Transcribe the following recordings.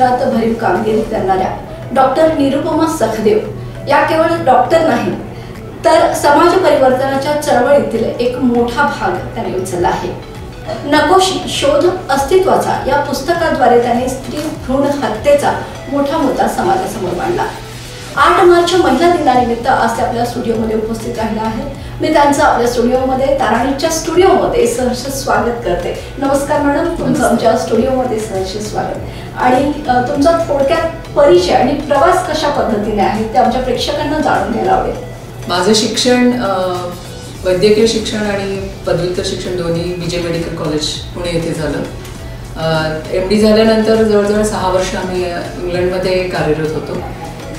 क्षेत्रात भरीव कामगिरी करणाऱ्या डॉक्टर निरुपमा सखदेव या केवळ डॉक्टर नाही तर समाज परिवर्तनाच्या चळवळीतील एक मोठा भाग त्यांनी उचलला आहे. नकोशी शोध अस्तित्वाचा या पुस्तकाद्वारे त्यांनी स्त्री भ्रूण हत्येचा मोठा मुद्दा समाजासमोर मांडला. 8 मार्च महिला दिनानिमित्त आज ते आपल्या स्टुडिओमध्ये उपस्थित राहिला आहे. मी त्यांचं आपल्या स्टुडिओमध्ये ताराणीच्या स्टुडिओमध्ये सहर्ष स्वागत करते. नमस्कार मॅडम, तुमचं आमच्या स्टुडिओमध्ये सहर्ष स्वागत. आणि तुमचा थोडक्यात परिचय आणि प्रवास कशा पद्धतीने आहे ते आमच्या प्रेक्षकांना जाणून घ्यायला आवडेल. माझं शिक्षण वैद्यकीय शिक्षण आणि पदव्युत्तर शिक्षण दोन्ही BJ मेडिकल कॉलेज पुणे येथे झालं. MD झाल्यानंतर जवळजवळ 6 वर्ष आम्ही इंग्लंडमध्ये कार्यरत होतो.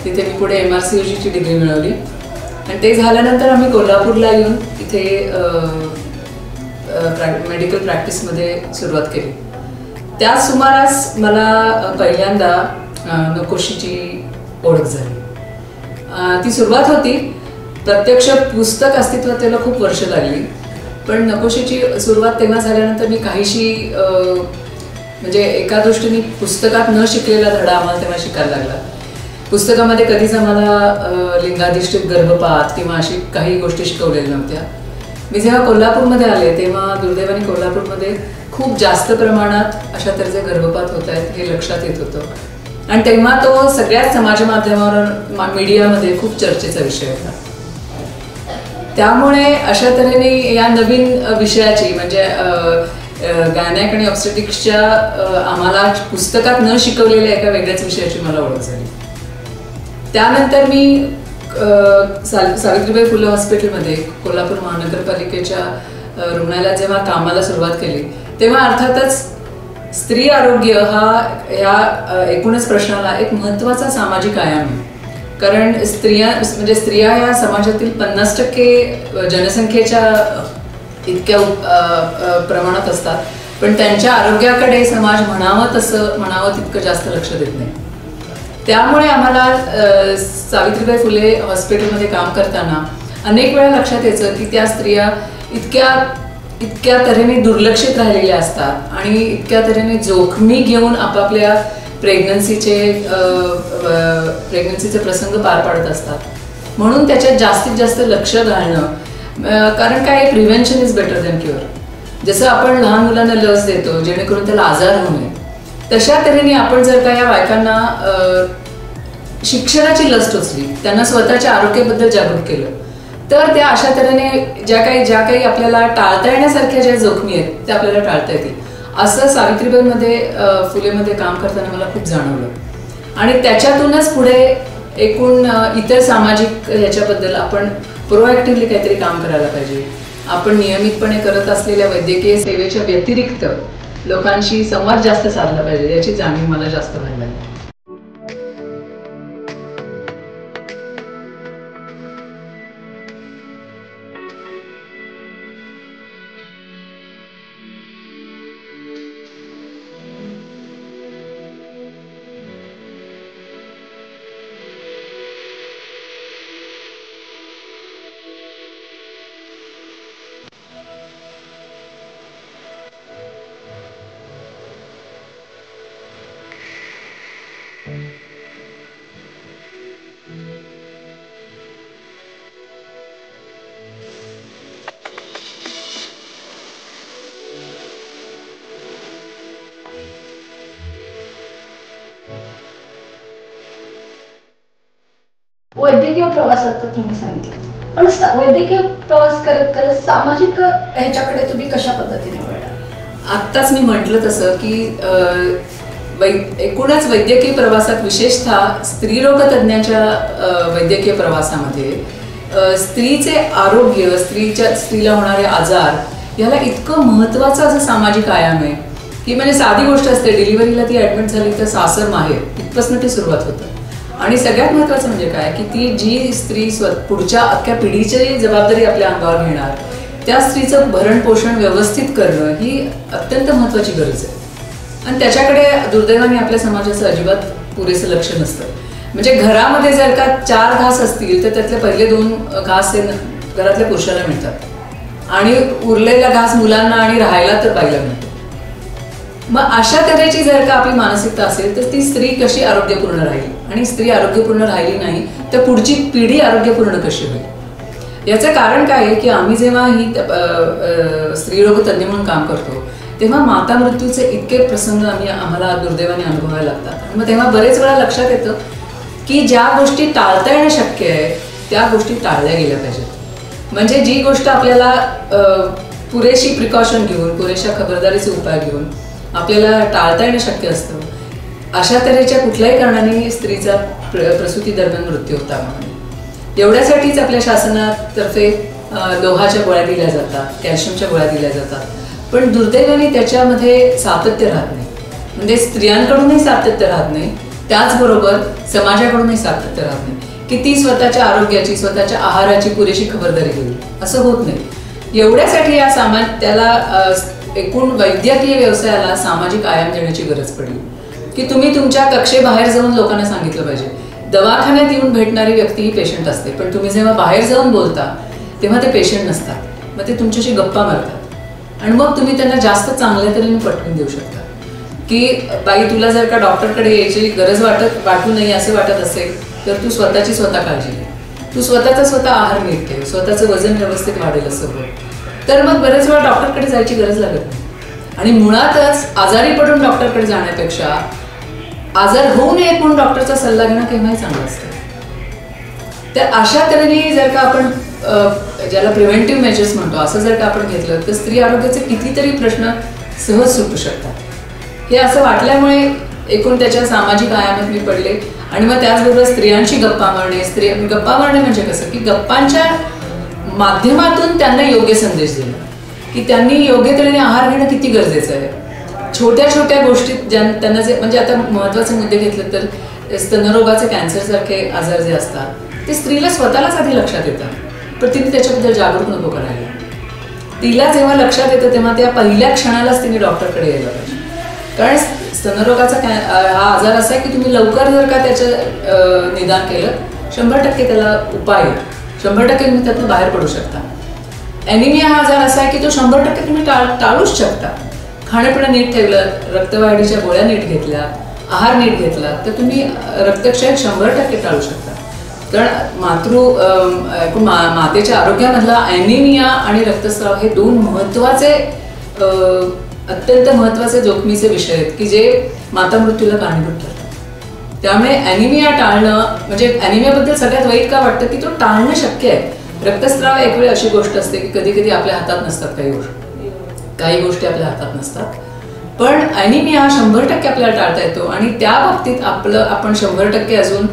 तिथे मी पुढे MRCOGची डिग्री मिळवली आणि ते झाल्यानंतर आम्ही कोल्हापूरला येऊन इथे मेडिकल प्रॅक्टिसमध्ये सुरुवात केली. त्या सुमारास मला पहिल्यांदा नकोशीची ओळख झाली. ती सुरुवात होती प्रत्यक्ष पुस्तक अस्तित्वात यायला खूप वर्ष लागली, पण नकोशीची सुरुवात तेव्हा झाल्यानंतर मी काहीशी म्हणजे एका दृष्टीने पुस्तकात न शिकलेला धडा आम्हाला तेव्हा शिकायला लागला. पुस्तकामध्ये कधीच आम्हाला लिंगाधिष्ठित गर्भपात किंवा अशी काही गोष्टी शिकवलेल्या नव्हत्या. मी जेव्हा कोल्हापूरमध्ये आले तेव्हा दुर्दैवाने कोल्हापूरमध्ये खूप जास्त प्रमाणात अशा तऱ्हेचे गर्भपात होत आहेत हे लक्षात येत होतं आणि तेव्हा तो सगळ्याच समाज माध्यमावर मीडियामध्ये खूप चर्चेचा विषय होता. त्यामुळे अशा तऱ्हेने या नवीन विषयाची म्हणजे गायनेक आणि ऑब्स्टेट्रिक्सच्या आम्हाला पुस्तकात न शिकवलेल्या एका वेगळ्याच विषयाची मला ओळख झाली. त्यानंतर मी सावित्रीबाई फुले हॉस्पिटलमध्ये कोल्हापूर महानगरपालिकेच्या रुग्णालयात जेव्हा कामाला सुरुवात केली तेव्हा अर्थातच स्त्री आरोग्य ह्या एकूणच प्रश्नाला एक महत्त्वाचा सामाजिक आयाम आहे. कारण स्त्रिया या समाजातील 50% जनसंख्येच्या इतक्या प्रमाणात असतात, पण त्यांच्या आरोग्याकडे समाज म्हणावं तितकं जास्त लक्ष देत नाही. त्यामुळे आम्हाला सावित्रीबाई फुले हॉस्पिटलमध्ये काम करताना अनेक वेळा लक्षात यायचं की त्या स्त्रिया इतक्या तऱ्हेने दुर्लक्षित राहिलेल्या असतात आणि इतक्या तऱ्हेने जोखमी घेऊन आपापल्या प्रेग्नन्सीचे प्रसंग पार पाडत असतात. म्हणून त्याच्यात जास्तीत जास्त लक्ष घालणं, कारण काय prevention is better than cure. जसं आपण लहान मुलांना लस देतो जेणेकरून त्याला आजार होऊ नये, तशा तऱ्हेने आपण जर का या बायकांना शिक्षणाची लस टोचली, त्यांना स्वतःच्या आरोग्याबद्दल जागरूक केलं, तर त्या अशा तऱ्हेने ज्या काही आपल्याला टाळता येण्यासारख्या ज्या जोखमी आहेत त्या आपल्याला टाळता येतील. असं सावित्रीबाईमध्ये फुलेमध्ये काम करताना मला खूप जाणवलं आणि त्याच्यातूनच पुढे एकूण इतर सामाजिक ह्याच्याबद्दल आपण प्रोॲक्टिव्हली काहीतरी काम करायला पाहिजे. आपण नियमितपणे करत असलेल्या वैद्यकीय सेवेच्या व्यतिरिक्त लोकांशी संवाद जास्त साधला पाहिजे याची जाणीव मला जास्त व्हायला लागली. वैद्यकीय प्रवासात तुम्ही सांगितलं, पण वैद्यकीय प्रवास करत करत सामाजिक ह्याच्याकडे तुम्ही कशा पद्धतीने वळला? आत्ताच मी म्हटलं तसं की एकूणच वैद्यकीय प्रवासात विशेषतः स्त्रीरोग तज्ञाच्या वैद्यकीय प्रवासामध्ये स्त्रीचे आरोग्य, स्त्रीला होणारे आजार याला इतकं महत्त्वाचं असं सामाजिक आयाम आहे की म्हणजे साधी गोष्ट असते, डिलिव्हरीला ती ॲडमिट झाली तर सासर माहेर इथपासून ती सुरुवात होतं. आणि सगळ्यात महत्त्वाचं म्हणजे काय की ती जी स्त्री पुढच्या अख्ख्या पिढीची जबाबदारी आपल्या अंगावर घेणार, त्या स्त्रीचं भरण पोषण व्यवस्थित करणं ही अत्यंत महत्त्वाची गरज आहे. आणि त्याच्याकडे दुर्दैवाने आपल्या समाजाचं अजिबात पुरेसं लक्ष नसतं. म्हणजे घरामध्ये जर का 4 घास असतील तर त्यातले पहिले 2 घास हे घरातल्या पुरुषाला मिळतात आणि उरलेला घास मुलांना आणि राहायला तर बाईला मिळतो. मग अशा तऱ्हेची जर का आपली मानसिकता असेल तर ती स्त्री कशी आरोग्यपूर्ण राहील, आणि स्त्री आरोग्यपूर्ण राहिली नाही तर पुढची पिढी आरोग्यपूर्ण कशी होईल. याचं कारण काय आहे की आम्ही जेव्हा ही स्त्रीरोग तज्ज्ञ म्हणून काम करतो तेव्हा माता मृत्यूचे इतके प्रसंग आम्हाला दुर्दैवाने अनुभवायला लागतात. मग तेव्हा बरेच वेळा लक्षात येतं की ज्या गोष्टी टाळता येणं शक्य आहे त्या गोष्टी टाळल्या गेल्या पाहिजेत. म्हणजे जी गोष्ट आपल्याला पुरेशी प्रिकॉशन घेऊन, पुरेशा खबरदारीचे उपाय घेऊन आपल्याला टाळता येणं शक्य असतं, अशा तऱ्हेच्या कुठल्याही कारणाने स्त्रीचा प्रसूती दरम्यान मृत्यू होता म्हणून एवढ्यासाठीच आपल्या शासनातर्फे लोहाच्या गोळ्या दिल्या जातात, कॅल्शियमच्या गोळ्या दिल्या जातात. पण दुर्दैवाने त्याच्यामध्ये सातत्य राहत नाही. म्हणजे स्त्रियांकडूनही सातत्य राहत नाही, त्याचबरोबर समाजाकडूनही सातत्य राहत नाही की ती स्वतःच्या आरोग्याची, स्वतःच्या आहाराची पुरेशी खबरदारी घेईल, असं होत नाही. एवढ्यासाठी या त्याला एकूण वैद्यकीय व्यवसायाला सामाजिक आयाम देण्याची गरज पडली की तुम्ही तुमच्या कक्षेबाहेर जाऊन लोकांना सांगितलं पाहिजे. दवाखान्यात येऊन भेटणारी व्यक्ती ही पेशंट असते, पण तुम्ही जेव्हा बाहेर जाऊन बोलता तेव्हा ते पेशंट नसतात. मग ते तुमच्याशी गप्पा मारतात आणि मग तुम्ही त्यांना जास्त चांगल्या तऱ्हेने पटवून देऊ शकता की बाई, तुला जर का डॉक्टरकडे यायची गरज वाटू नये असे वाटत असेल तर तू स्वतःची स्वतः काळजी घे, तू स्वतःचा स्वतः आहार नीट ठेव, स्वतःचं वजन व्यवस्थित वाढेल असं होय. तर मग बरेच वेळा डॉक्टरकडे जायची गरज लागत नाही. आणि मुळातच आजारी पडून डॉक्टरकडे जाण्यापेक्षा आजार होऊ नयेत म्हणून डॉक्टरचा सल्ला घेणं केव्हाही चांगलं असतं. तर अशा तऱ्हेने जर का आपण ज्याला प्रिव्हेंटिव्ह मेजर्स म्हणतो असं जर का आपण घेतलं तर स्त्री आरोग्याचे कितीतरी प्रश्न सहज सुटू शकतात. हे असं वाटल्यामुळे एकूण त्याच्या सामाजिक आयामात मी पडले. आणि मग त्याचबरोबर स्त्रियांशी गप्पा मारणे, गप्पा मारणे म्हणजे कसं की गप्पांच्या माध्यमातून त्यांना योग्य संदेश दिला की त्यांनी योग्य तऱ्हेने आहार घेणं किती गरजेचं आहे. छोट्या छोट्या गोष्टीत त्यांना जे, म्हणजे आता महत्त्वाचे मुद्दे घेतले तर स्तनरोगाचे, कॅन्सरसारखे आजार जे असतात ते स्त्रीला स्वतःलाच आधी लक्षात येतात, पण तिने त्याच्याबद्दल जागरूक नको करायला. तिला जेव्हा लक्षात येतं तेव्हा त्या पहिल्या क्षणालाच तिने डॉक्टरकडे यायला पाहिजे. कारण स्तनरोगाचा हा आजार असा आहे की तुम्ही लवकर जर का त्याचं निदान केलं 100% त्याला उपाय, 100% तुम्ही त्यातून बाहेर पडू शकता. ॲनिमिया हा आजार असा आहे की तो 100% तुम्ही टाळूच शकता. खाणंपिणं नीट ठेवलं, रक्तवाढीच्या गोळ्या नीट घेतल्या, आहार नीट घेतला तर तुम्ही रक्तक्षय 100% टाळू शकता. कारण मातेच्या आरोग्यामधला ॲनिमिया आणि रक्तस्राव हे दोन महत्त्वाचे, अत्यंत महत्त्वाचे जोखमीचे विषय आहेत की जे माता मृत्यूला कारणीभूत ठरतात. त्यामुळे ॲनिमिया टाळणं, म्हणजे ॲनिमियाबद्दल सगळ्यात वाईट का वाटतं की तो टाळणं शक्य आहे. रक्तस्राव एक वेळ अशी गोष्ट असते की कधी कधी आपल्या हातात नसतात काही गोष्टी आपल्या हातात नसतात, पण ॲनिमिया 100% आपल्याला टाळता येतो. आणि त्या बाबतीत आपण 100% अजून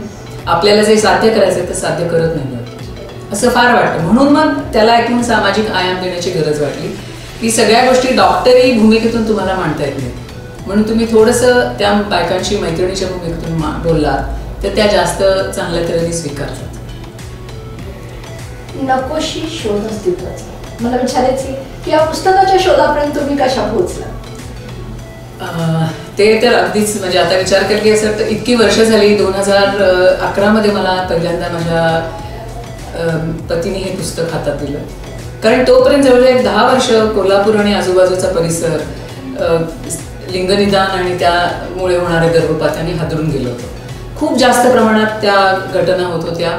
आपल्याला जे साध्य करायचं ते साध्य करत नाही असं फार वाटतं. म्हणून मग त्याला एकूण सामाजिक आयाम देण्याची गरज वाटली की सगळ्या गोष्टी डॉक्टरी भूमिकेतून तुम्हाला मांडता येत नाही, म्हणून तुम्ही थोडंसं त्या बायकांशी मैत्रिणीच्या भूमिकेतून बोललात तर त्या जास्त चांगल्या तऱ्हेने स्वीकारतात. नकोशी शोध अस्तित्वाचा. मला विचारायचे की या पुस्तकाच्या शोधापर्यंत तुम्ही कशा पोहोचला? ते तर अगदीच, म्हणजे आता विचार केली असेल तर इतकी वर्ष झाली. 2011 मध्ये मला पहिल्यांदा माझ्या पतीने हे पुस्तक हातात दिलं. कारण तोपर्यंत जवळजवळ 10 वर्ष कोल्हापूर आणि आजूबाजूचा परिसर लिंगनिदान आणि त्यामुळे होणारे गर्भपात यांनी हादरून गेलं होतं. खूप जास्त प्रमाणात त्या घटना होत होत्या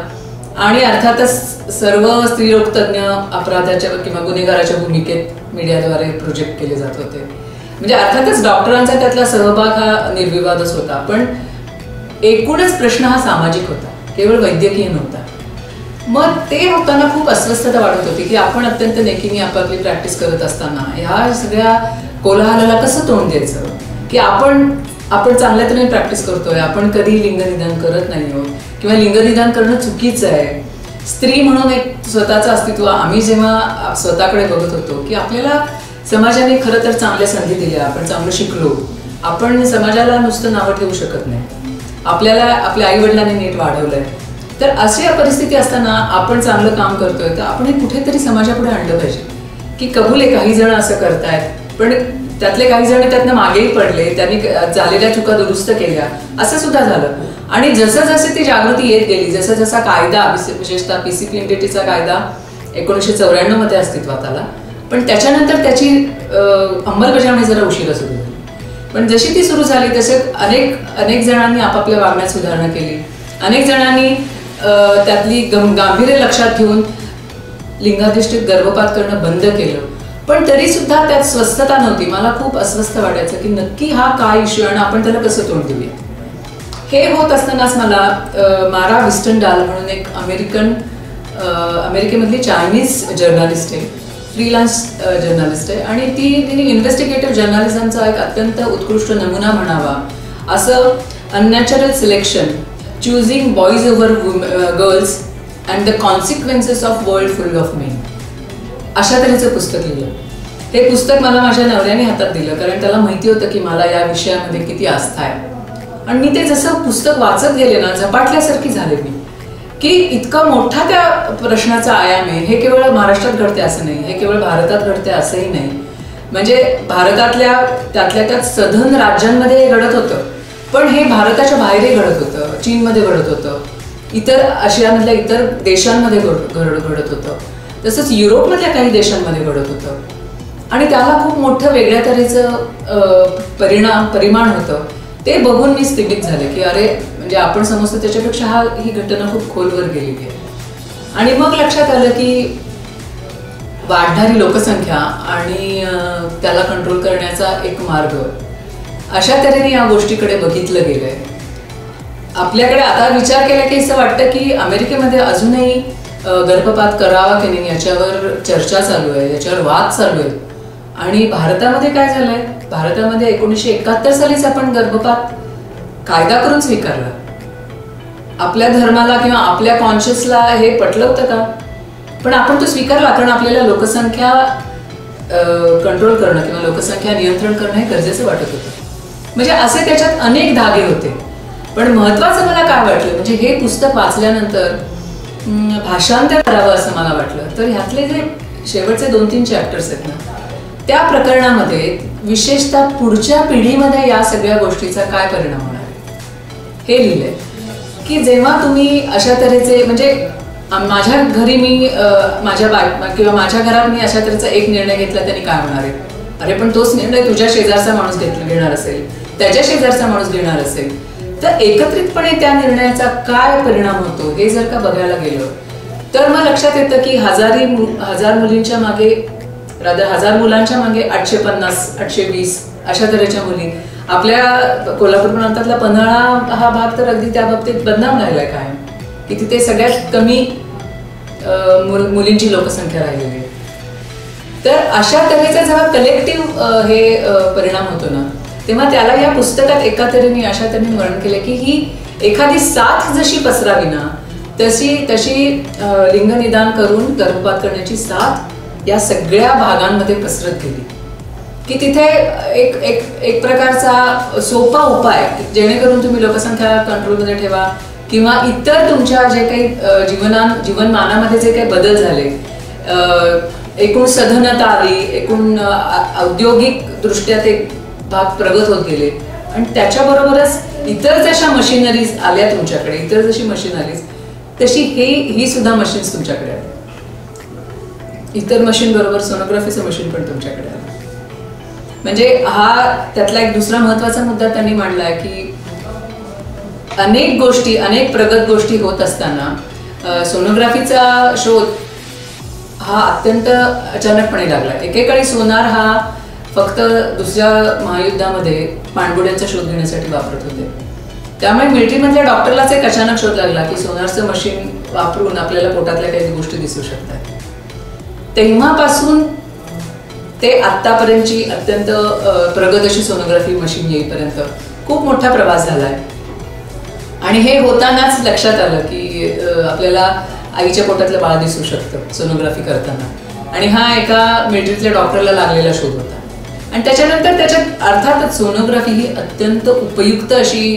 आणि अर्थातच सर्व स्त्रीरोग तज्ज्ञ अपराधाच्या किंवा गुन्हेगाराच्या भूमिकेत मीडियाद्वारे प्रोजेक्ट केले जात होते. म्हणजे अर्थातच डॉक्टरांचा त्यातला सहभाग हा निर्विवादच होता, पण एकूणच प्रश्न हा सामाजिक होता, केवळ वैद्यकीय नव्हता. मग ते होताना खूप अस्वस्थता वाटत होती की आपण अत्यंत नेकीने आपापली प्रॅक्टिस करत असताना ह्या सगळ्या कोलाहलाला कसं तोंड द्यायचं की आपण चांगल्या तऱ्हेने प्रॅक्टिस करतोय, आपण कधी लिंगनिदान करत नाही आहोत किंवा लिंगनिदान करणं चुकीचं आहे. स्त्री म्हणून एक स्वतःचं अस्तित्व आम्ही जेव्हा स्वतःकडे बघत होतो की आपल्याला समाजाने खरं तर चांगल्या संधी दिल्या, आपण चांगलं शिकलो, आपण समाजाला नुसतं नावं ठेवू शकत नाही, आपल्याला आपल्या आई वडिलांनी नीट वाढवलंय. तर अशी परिस्थिती असताना आपण चांगलं काम करतोय तर आपण हे कुठेतरी समाजापुढे आणलं पाहिजे की कबूल आहे काही जण असं करतायत, पण त्यातले काही जण त्यातनं मागेही पडले, त्यांनी झालेल्या चुका दुरुस्त केल्या, असं सुद्धा झालं. आणि जसं जसं ती जागृती येत गेली, जसा जसा कायदा, विशेषतः PCPNDTचा कायदा 1994 मध्ये अस्तित्वात आला, पण त्याच्यानंतर त्याची अंमलबजावणी जरा उशिरा सुरू झाली. पण जशी ती सुरू झाली तसे अनेक जणांनी आपापल्या वागण्यात सुधारणा केली. अनेक जणांनी त्यातली गांभीर्य लक्षात घेऊन लिंगाधिष्ठित गर्भपात करणं बंद केलं. पण तरी सुद्धा त्यात स्वस्थता नव्हती. मला खूप अस्वस्थ वाटायचं की नक्की हा काय इश्यू आणि आपण त्याला कसं तोंड देऊया. हे होत असतानाच मला मारा विस्टनडाल म्हणून एक अमेरिकेमधली चायनीज जर्नलिस्ट आहे, फ्रीलान्स जर्नलिस्ट आहे, आणि तिने इन्व्हेस्टिगेटिव्ह जर्नलिझमचा एक अत्यंत उत्कृष्ट नमुना म्हणावा असं unnatural selection, choosing boys over girls and the consequences of world full of main, अशा तऱ्हेचं पुस्तक लिहिलं. हे पुस्तक मला माझ्या नवऱ्याने हातात दिलं, कारण त्याला माहिती होतं की मला या विषयामध्ये किती आस्था आहे. आणि मी ते जसं पुस्तक वाचत गेले ना, झपाटल्यासारखी झाले मी, की इतका मोठा त्या प्रश्नाचा आयाम आहे. हे केवळ महाराष्ट्रात घडते असं नाही, हे केवळ भारतात घडते असंही नाही. म्हणजे भारतातल्या त्यात सधन राज्यांमध्ये हे घडत होतं, पण हे भारताच्या बाहेरही घडत होतं, चीनमध्ये घडत होतं, इतर आशियामधल्या इतर देशांमध्ये घडत होतं, तसंच युरोपमधल्या काही देशांमध्ये घडत होतं. आणि त्याला खूप मोठं वेगळ्या तऱ्हेचं परिमाण होतं. ते बघून मी स्थिमित झाले की अरे, म्हणजे आपण समजतो त्याच्यापेक्षा ही घटना खूप खोलवर गेलेली आहे. आणि मग लक्षात आलं की वाढणारी लोकसंख्या आणि त्याला कंट्रोल करण्याचा एक मार्ग, अशा तऱ्हेने या गोष्टीकडे बघितलं गेलंय. आपल्याकडे आता विचार केला की असं वाटतं की अमेरिकेमध्ये अजूनही गर्भपात करावा की नाही याच्यावर चर्चा चालू आहे, याच्यावर वाद चालू आहे. आणि भारतामध्ये काय झालंय, भारतामध्ये 1971 सालीच आपण गर्भपात कायदा करून स्वीकारला. आपल्या धर्माला किंवा आपल्या कॉन्शियसला हे पटलं होतं का? पण आपण तो स्वीकारला, कारण आपल्याला लोकसंख्या कंट्रोल करणं किंवा लोकसंख्या नियंत्रण करणं हे गरजेचं वाटत होतं. म्हणजे असे त्याच्यात अनेक धागे होते. पण महत्वाचं मला काय वाटलं, म्हणजे हे पुस्तक वाचल्यानंतर भाषांतर करावं असं मला वाटलं. तर ह्यातले जे शेवटचे 2-3 चॅप्टर्स आहेत ना, त्या प्रकरणामध्ये विशेषतः पुढच्या पिढीमध्ये या सगळ्या गोष्टीचा काय परिणाम होणार आहे हे लिहिलंय. की जेव्हा तुम्ही अशा तऱ्हेचे, म्हणजे माझ्या घरी मी किंवा माझ्या घरात मी अशा तऱ्हेचा एक निर्णय घेतला, त्यांनी काय होणार आहे? अरे पण तोच निर्णय तुझ्या शेजारचा माणूस घेणार असेल, त्याच्या शेजारचा माणूस घेणार असेल, तर एकत्रितपणे त्या निर्णयाचा काय परिणाम होतो हे जर का बघायला गेलं तर मग लक्षात येतं की हजार मुलींच्या मागे, 1000 मुलांच्या मागे 850-820 अशा तऱ्हेच्या मुली. आपल्या कोल्हापूर प्रांतातला पन्हाळा हा भाग तर अगदी त्या बाबतीत बदनाम राहिलाय काय, की तिथे सगळ्यात कमी मुलींची लोकसंख्या राहिलेली आहे. तर अशा तऱ्हेचा जेव्हा कलेक्टिव्ह हे परिणाम होतो ना, तेव्हा त्याला या पुस्तकात एका तऱ्हेने अशा तऱ्हेने वर्णन केलं की ही एखादी साथ जशी पसरावी ना, तशी लिंगनिदान करून गर्भपात करण्याची साथ या सगळ्या भागांमध्ये पसरत गेली. की तिथे एक प्रकारचा सोपा उपाय, जेणेकरून तुम्ही लोकसंख्या कंट्रोलमध्ये ठेवा किंवा इतर तुमच्या जे काही जीवनमानामध्ये जे काही बदल झाले, एकूण सधनता आली, एकूण औद्योगिक दृष्ट्या ते भाग प्रगत होत गेले, आणि त्याच्याबरोबरच इतर जशा मशिनरीज आल्या तुमच्याकडे, इतर जशी मशिनरीज तशी ही सुद्धा मशीन्स तुमच्याकडे आली. इतर मशीन बरोबर सोनोग्राफीचं मशीन पण तुमच्याकडे आलं. म्हणजे हा त्यातला एक दुसरा महत्वाचा मुद्दा त्यांनी मांडलाय की अनेक प्रगत गोष्टी होत असताना सोनोग्राफीचा शोध हा अत्यंत अचानकपणे लागला. एकेकाळी सोनार हा फक्त दुसऱ्या महायुद्धामध्ये पाणबुड्यांचा शोध घेण्यासाठी वापरत होते. त्यामुळे मिलिटरीमधल्या डॉक्टरलाच एक अचानक शोध लागला की सोनारचं मशीन वापरून आपल्याला पोटातल्या काही गोष्टी दिसू शकतात. तेव्हापासून ते आत्तापर्यंतची अत्यंत प्रगत अशी सोनोग्राफी मशीन येईपर्यंत खूप मोठा प्रवास झालाय. आणि हे होतानाच लक्षात आलं की आपल्याला आईच्या पोटातलं बाळ दिसू शकतं सोनोग्राफी करताना. आणि हा एका मिलिटरीतल्या डॉक्टरला लागलेला शोध होता. आणि त्याच्यानंतर त्याच्यात अर्थातच सोनोग्राफी ही अत्यंत उपयुक्त अशी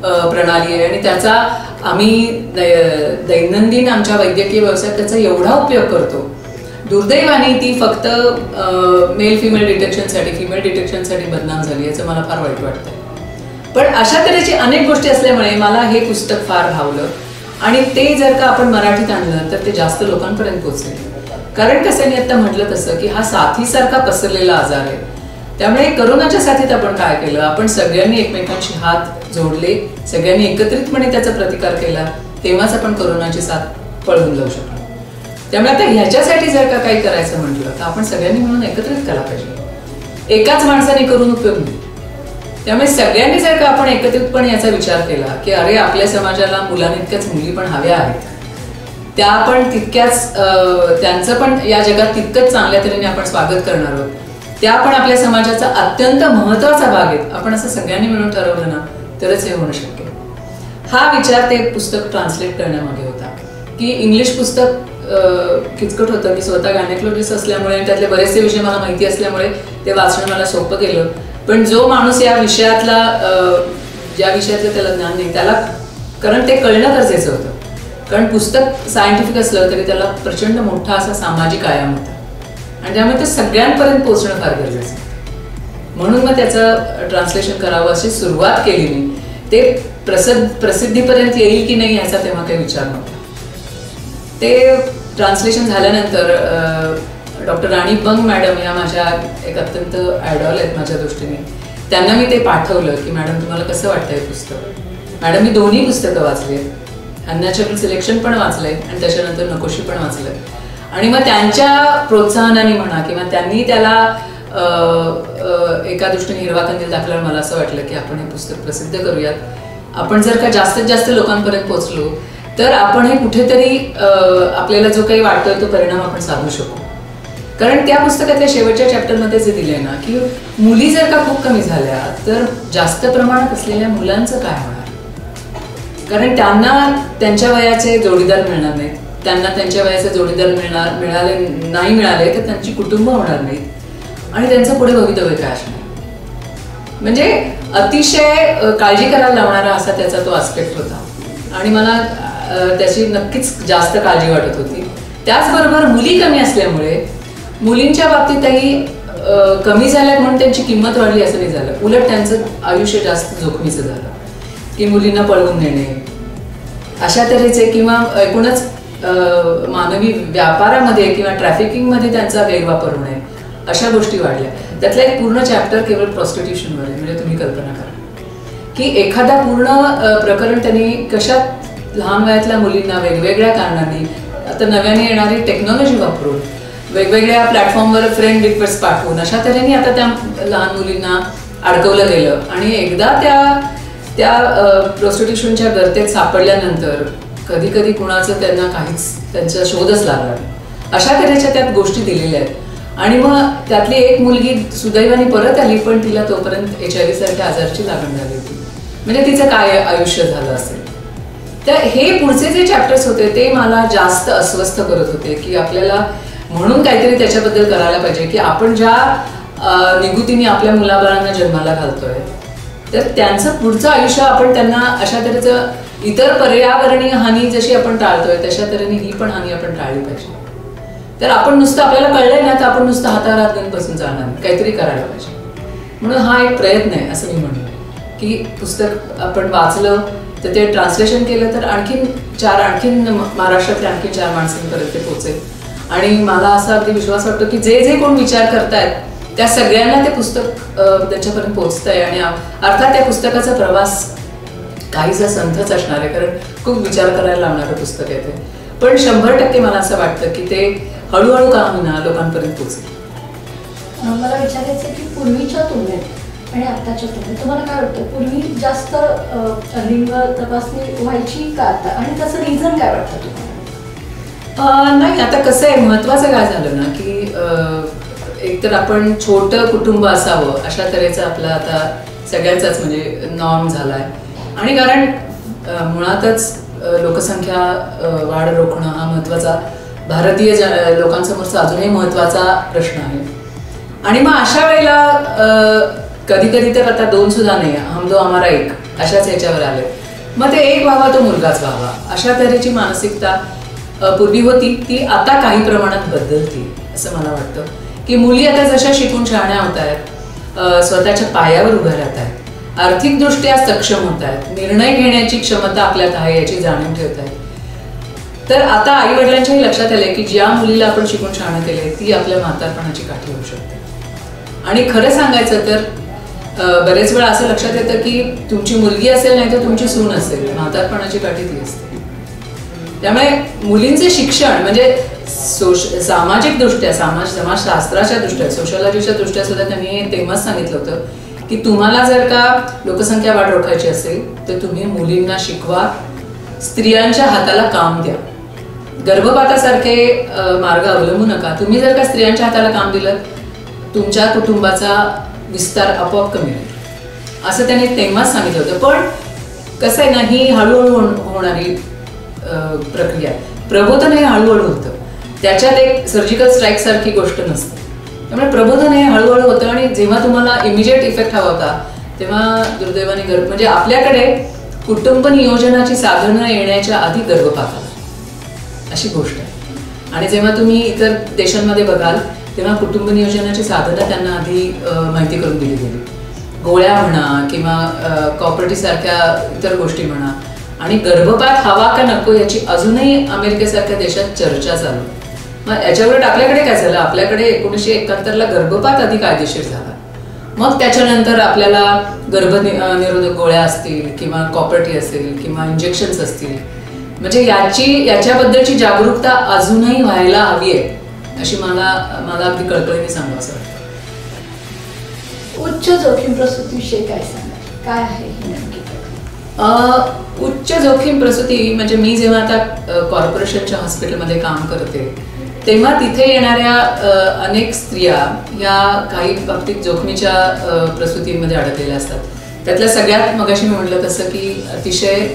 प्रणाली आहे, आणि त्याचा आम्ही दैनंदिन आमच्या वैद्यकीय व्यवसायात त्याचा एवढा उपयोग करतो. दुर्दैवाने ती फक्त मेल फिमेल डिटेक्शनसाठी बदनाम झाली, याचं मला फार वाईट वाटतंय. पण अशा तऱ्हेची अनेक गोष्टी असल्यामुळे मला हे पुस्तक फार भावलं, आणि ते जर का आपण मराठीत आणलं तर ते जास्त लोकांपर्यंत पोहोचेल. कारण कसं मी आता म्हटलं तसं की हा साथीसारखा पसरलेला आजार आहे. त्यामुळे करोनाच्या साथीत आपण काय केलं, आपण सगळ्यांनी एकमेकांशी हात जोडले, सगळ्यांनी एकत्रितपणे त्याचा प्रतिकार केला, तेव्हाच आपण करोनाची साथ पळवून लावू शकलो. त्यामुळे आता ह्याच्यासाठी जर का काही करायचं म्हटलं तर आपण सगळ्यांनी म्हणून एकत्रित केला पाहिजे. एकाच माणसाने करून उपयोग नाही. त्यामुळे सगळ्यांनी जर का आपण एकत्रितपणे याचा विचार केला की अरे आपल्या समाजाला मुलांइतक्याच मुली पण हव्या आहेत, त्या पण तितक्याच त्यांचं पण या जगात तितकंच चांगल्या तऱ्हेने आपण स्वागत करणार आहोत, त्या पण आपल्या समाजाचा अत्यंत महत्वाचा भाग आहेत, आपण असं सगळ्यांनी मिळून ठरवलं ना तरच हे होणं शक्य. हा विचार ते पुस्तक ट्रान्सलेट करण्यामागे होता की इंग्लिश पुस्तक किचकट होतं. मी स्वतः गायनेकोलॉजिस्ट असल्यामुळे आणि त्यातले बरेचसे विषय मला माहिती असल्यामुळे ते वाचणं मला सोपं गेलं. पण जो माणूस या विषयातला ज्या विषयातलं त्याला ज्ञान नाही त्याला, कारण ते कळणं गरजेचं होतं. कारण पुस्तक सायंटिफिक असलं तरी त्याला प्रचंड मोठा असा सामाजिक आयाम होता आणि त्यामुळे ते सगळ्यांपर्यंत पोहोचणं फार गरजेचं आहे. म्हणून मग त्याचं ट्रान्सलेशन करावं अशी सुरुवात केली मी. ते प्रसिद्धीपर्यंत येईल की नाही याचा तेव्हा काही विचार नव्हता. ते ट्रान्सलेशन झाल्यानंतर डॉक्टर राणी बंग मॅडम या माझ्या एक अत्यंत आयडॉल आहेत माझ्या दृष्टीने, त्यांना मी ते पाठवलं की मॅडम तुम्हाला कसं वाटतंय पुस्तक. मॅडम मी दोन्ही पुस्तकं वाचली, अननॅचरल सिलेक्शन पण वाचलंय आणि त्याच्यानंतर नकोशी पण वाचलंय. आणि मग त्यांच्या प्रोत्साहनाने म्हणा किंवा त्यांनी त्याला एका दृष्टीने हिरवा कंदील दाखल्यावर मला असं वाटलं की आपण हे पुस्तक प्रसिद्ध करूयात. आपण जर का जास्तीत जास्त लोकांपर्यंत पोहोचलो तर आपण हे कुठेतरी आपल्याला जो काही वाटतोय तो परिणाम आपण साधू शकू. कारण त्या पुस्तकातल्या शेवटच्या चॅप्टरमध्ये जे दिलंय ना की मुली जर का खूप कमी झाल्या तर जास्त प्रमाणात असलेल्या मुलांचं काय होणार. कारण त्यांना त्यांच्या वयाचे जोडीदार मिळणार नाहीत, त्यांना त्यांच्या वयाचे जोडीदार मिळाले तर त्यांची कुटुंब होणार नाहीत आणि त्यांचं पुढे भवितव्य काय असणार. म्हणजे अतिशय काळजी करायला लावणारा असा त्याचा तो आस्पेक्ट होता आणि मला त्याची नक्कीच जास्त काळजी वाटत होती. त्याचबरोबर मुली कमी असल्यामुळे मुलींच्या बाबतीतही कमी झाल्यात म्हणून त्यांची किंमत वाढली असं नाही झालं, उलट त्यांचं आयुष्य जास्त जोखमीचं झालं की मुलींना पळवून नेणे अशा तऱ्हेचे किंवा एकूणच मानवी व्यापारामध्ये किंवा ट्रॅफिकिंगमध्ये त्यांचा गैरवापर होणे अशा गोष्टी वाढल्या. त्यातला एक पूर्ण चॅप्टर केवळ प्रॉस्टिट्यूशनवर आहे. म्हणजे तुम्ही कल्पना करा की एखादा पूर्ण प्रकरण त्यांनी कशात लहान वयातल्या मुलींना वेगवेगळ्या कारणांनी आता नव्याने येणारी टेक्नॉलॉजी वापरून वेगवेगळ्या प्लॅटफॉर्मवर फ्रेंड रिक्वेस्ट पाठवून अशा तऱ्हेने आता त्या लहान मुलींना अडकवलं गेलं आणि एकदा त्या प्रॉस्टिट्यूशनच्या गर्तेत सापडल्यानंतर कधी कधी कुणाचं त्यांना काहीच त्यांचा शोधच लागला नाही. अशा तऱ्हेच्या त्यात गोष्टी दिलेल्या आहेत. आणि मग त्यातली एक मुलगी सुदैवाने परत आली पण तिला तोपर्यंत HIV सारख्या आजाराची लागण झाली होती. म्हणजे तिचं काय आयुष्य झालं असेल. तर हे पुढचे जे चॅप्टर्स होते ते मला जास्त अस्वस्थ करत होते की आपल्याला म्हणून काहीतरी त्याच्याबद्दल करायला पाहिजे की आपण ज्या निगुतीने आपल्या मुलाबाळांना जन्माला घालतोय तर त्यांचं पुढचं आयुष्य आपण त्यांना अशा तऱ्हेचं इतर पर्यावरणीय हानी जशी आपण टाळतोय तशा तऱ्हेने ही पण हानी आपण टाळली पाहिजे. तर आपण नुसतं आपल्याला कळलंय ना तर आपण नुसतं हातावर हात घेऊन बसून चालणार नाही, काहीतरी करायला पाहिजे. म्हणून हा एक प्रयत्न आहे असं मी म्हणेन की पुस्तक आपण वाचलं तर ते ट्रान्सलेशन केलं तर आणखीन महाराष्ट्रातल्या आणखीन 4 माणसांपर्यंत ते पोहोचेल. आणि मला असा अगदी विश्वास वाटतो की जे जे कोण विचार करतायत त्या सगळ्यांना ते पुस्तक त्यांच्यापर्यंत पोहोचतंय. आणि अर्थात त्या पुस्तकाचा प्रवास काहीसा संथच असणार आहे कारण खूप विचार करायला लावणारं पुस्तक आहे ते. पण 100% मला असं वाटतं की ते हळूहळू का होईना लोकांपर्यंत पोहोचेल. मला विचारायचं की पूर्वीच्या तुलनेत आणि आताच्या तुलनेत तुम्हाला काय वाटतं, पूर्वी जास्त लिंग तपासणी व्हायची का आता, आणि त्याचं रिझन काय वाटतं तुम्हाला? नाही, आता कसं आहे, महत्वाचं काय झालं ना की एकतर आपण छोटं कुटुंब असावं अशा तऱ्हेचा आपला आता सगळ्यांचाच म्हणजे नॉर्म झालाय. आणि कारण मुळातच लोकसंख्या वाढ रोखणं हा महत्वाचा भारतीय लोकांसमोरचा अजूनही महत्वाचा प्रश्न आहे. आणि मग अशा वेळेला कधी कधी तर आता 2 सुद्धा नाही, हम दो हमारा एक अशाच याच्यावर आले. मग ते एक व्हावा तो मुलगाच व्हावा अशा तऱ्हेची मानसिकता पूर्वी होती, ती आता काही प्रमाणात बदलती असं मला वाटतं. की मुली आता जशा शिकून शहाण्या होत आहेत, स्वतःच्या पायावर उभ्या राहत आहेत, आर्थिकदृष्ट्या सक्षम होत आहेत, निर्णय घेण्याची क्षमता आपल्यात आहे याची जाणीव ठेवत आहेत. तर आता आई वडिलांच्याही लक्षात आले की ज्या मुलीला आपण शिकून शहाणं केले ती आपल्या म्हातारपणाची काठी होऊ शकते. आणि खरं सांगायचं तर बरेच वेळा असं लक्षात येतं की तुमची मुलगी असेल नाही तर तुमची सून असेल, म्हातारपणाची काठी ती असते. त्यामुळे मुलींचे शिक्षण म्हणजे सामाजिक दृष्ट्या, समाजशास्त्राच्या दृष्ट्या, सोशॉलॉजीच्या दृष्ट्या सुद्धा त्यांनी तेव्हाच सांगितलं होतं की तुम्हाला जर का लोकसंख्या वाढ रोखायची असेल तर तुम्ही मुलींना शिकवा, स्त्रियांच्या हाताला काम द्या, गर्भपातासारखे मार्ग अवलंबू नका. तुम्ही जर का स्त्रियांच्या हाताला काम दिलं तुमच्या कुटुंबाचा विस्तार आपोआप कमी होईल, असं त्यांनी तेव्हाच सांगितलं होतं. पण कसं आहे ना, ही हळूहळू होणारी प्रक्रिया. प्रबोधन हे हळूहळू होतं, त्याच्यात एक सर्जिकल स्ट्राईक सारखी गोष्ट नसते. त्यामुळे प्रबोधन हे हळूहळू होतं आणि जेव्हा तुम्हाला इमिजिएट इफेक्ट हवा होता तेव्हा दुर्दैवाने म्हणजे आपल्याकडे कुटुंब नियोजनाची साधनं येण्याच्या आधी गर्भपात आला अशी गोष्ट आहे. आणि जेव्हा तुम्ही इतर देशांमध्ये बघाल तेव्हा कुटुंब नियोजनाची साधनं त्यांना आधी माहिती करून दिली गेली. गोळ्या म्हणा किंवा कॉपरेटिव्ह सारख्या इतर गोष्टी म्हणा. आणि गर्भपात हवा का नको याची अजूनही अमेरिकेसारख्या देशात चर्चा चालू. मग याच्यावर आपल्याकडे काय झालं, आपल्याकडे 1971ला गर्भपात आधी कायदेशीर झाला. मग त्याच्यानंतर आपल्याला गर्भनिरोधक गोळ्या असतील किंवा कॉपरेटिव्ह असेल किंवा इंजेक्शन्स असतील, म्हणजे याच्याबद्दलची जागरूकता अजूनही व्हायला हवी आहे अशी मला अगदी कळकळीने सांगावं वाटतं. उच्च जोखीम प्रसूतीविषयी काय सांगा, काय आहे ही नेमकी? उच्च जोखीम प्रसूती म्हणजे मी जेव्हा आता कॉर्पोरेशनच्या हॉस्पिटलमध्ये काम करते तेव्हा तिथे येणाऱ्या अनेक स्त्रिया या काही बाबतीत जोखमीच्या प्रसूतीमध्ये अडकलेल्या असतात. त्यातल्या सगळ्यात मगाशी मी म्हटलं तसं की अतिशय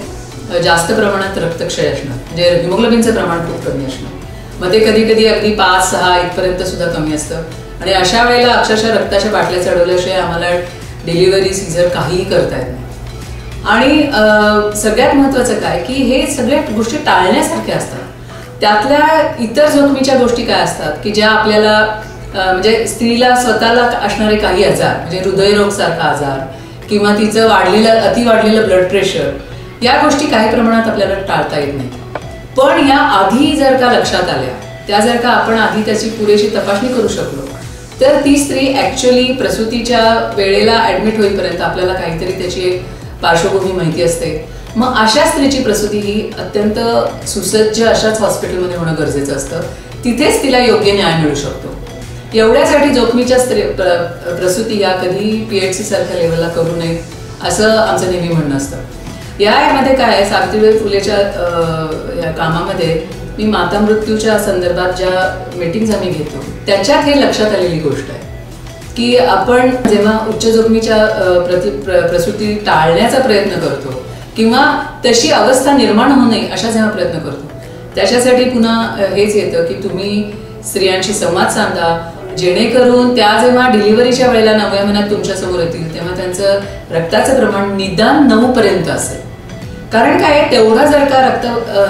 जास्त प्रमाणात रक्तक्षय असणं, म्हणजे हिमोग्लोबिनचं प्रमाण खूप कमी असणं. मग ते कधी कधी अगदी 5-6 इथपर्यंत सुद्धा कमी असतं. आणि अशा वेळेला अक्षरशः रक्ताच्या बाटल्या चढवल्याशिवाय आम्हाला डिलिव्हरी सीझर काहीही करता येत नाही. आणि सगळ्यात महत्त्वाचं काय की हे सगळ्या गोष्टी टाळण्यासारख्या असतात. त्यातल्या इतर जोखमीच्या गोष्टी काय असतात की ज्या आपल्याला म्हणजे स्त्रीला स्वतःला असणारे काही आजार, म्हणजे हृदयरोग सारखा आजार किंवा तिचं अति वाढलेलं ब्लड प्रेशर, या गोष्टी काही प्रमाणात आपल्याला टाळता येत नाही. पण या आधी जर का लक्षात आल्या, त्या जर का आपण आधी त्याची पुरेशी तपासणी करू शकलो तर ती स्त्री ऍक्च्युअली प्रसूतीच्या वेळेला ऍडमिट होईपर्यंत आपल्याला काहीतरी त्याची एक पार्श्वभूमी माहिती असते. मग अशा स्त्रीची प्रसूती ही अत्यंत सुसज्ज अशाच हॉस्पिटलमध्ये होणं गरजेचं असतं. तिथेच तिला योग्य न्याय मिळू शकतो. एवढ्यासाठी जोखमीच्या प्रसूती या कधी PHC सारख्या लेवलला करू नये असं आमचं नेहमी म्हणणं असतं. यामध्ये काय आहे, सावित्रीबाई फुलेच्या या कामामध्ये मी माता मृत्यूच्या संदर्भात ज्या मीटिंग्स आम्ही घेतो त्याच्यात हे लक्षात आलेली गोष्ट आहे की आपण जेव्हा उच्च जोखमीच्या प्रसूती टाळण्याचा प्रयत्न करतो किंवा तशी अवस्था निर्माण होऊ नये अशा जेव्हा प्रयत्न करतो त्याच्यासाठी पुन्हा हेच येतं की तुम्ही स्त्रियांशी संवाद साधा, जेणेकरून त्या जेव्हा डिलिव्हरीच्या वेळेला 9व्या महिन्यात तुमच्या समोर येतील तेव्हा त्यांचं रक्ताचं प्रमाण निदान 9 पर्यंत असेल. कारण काय, तेवढा जर का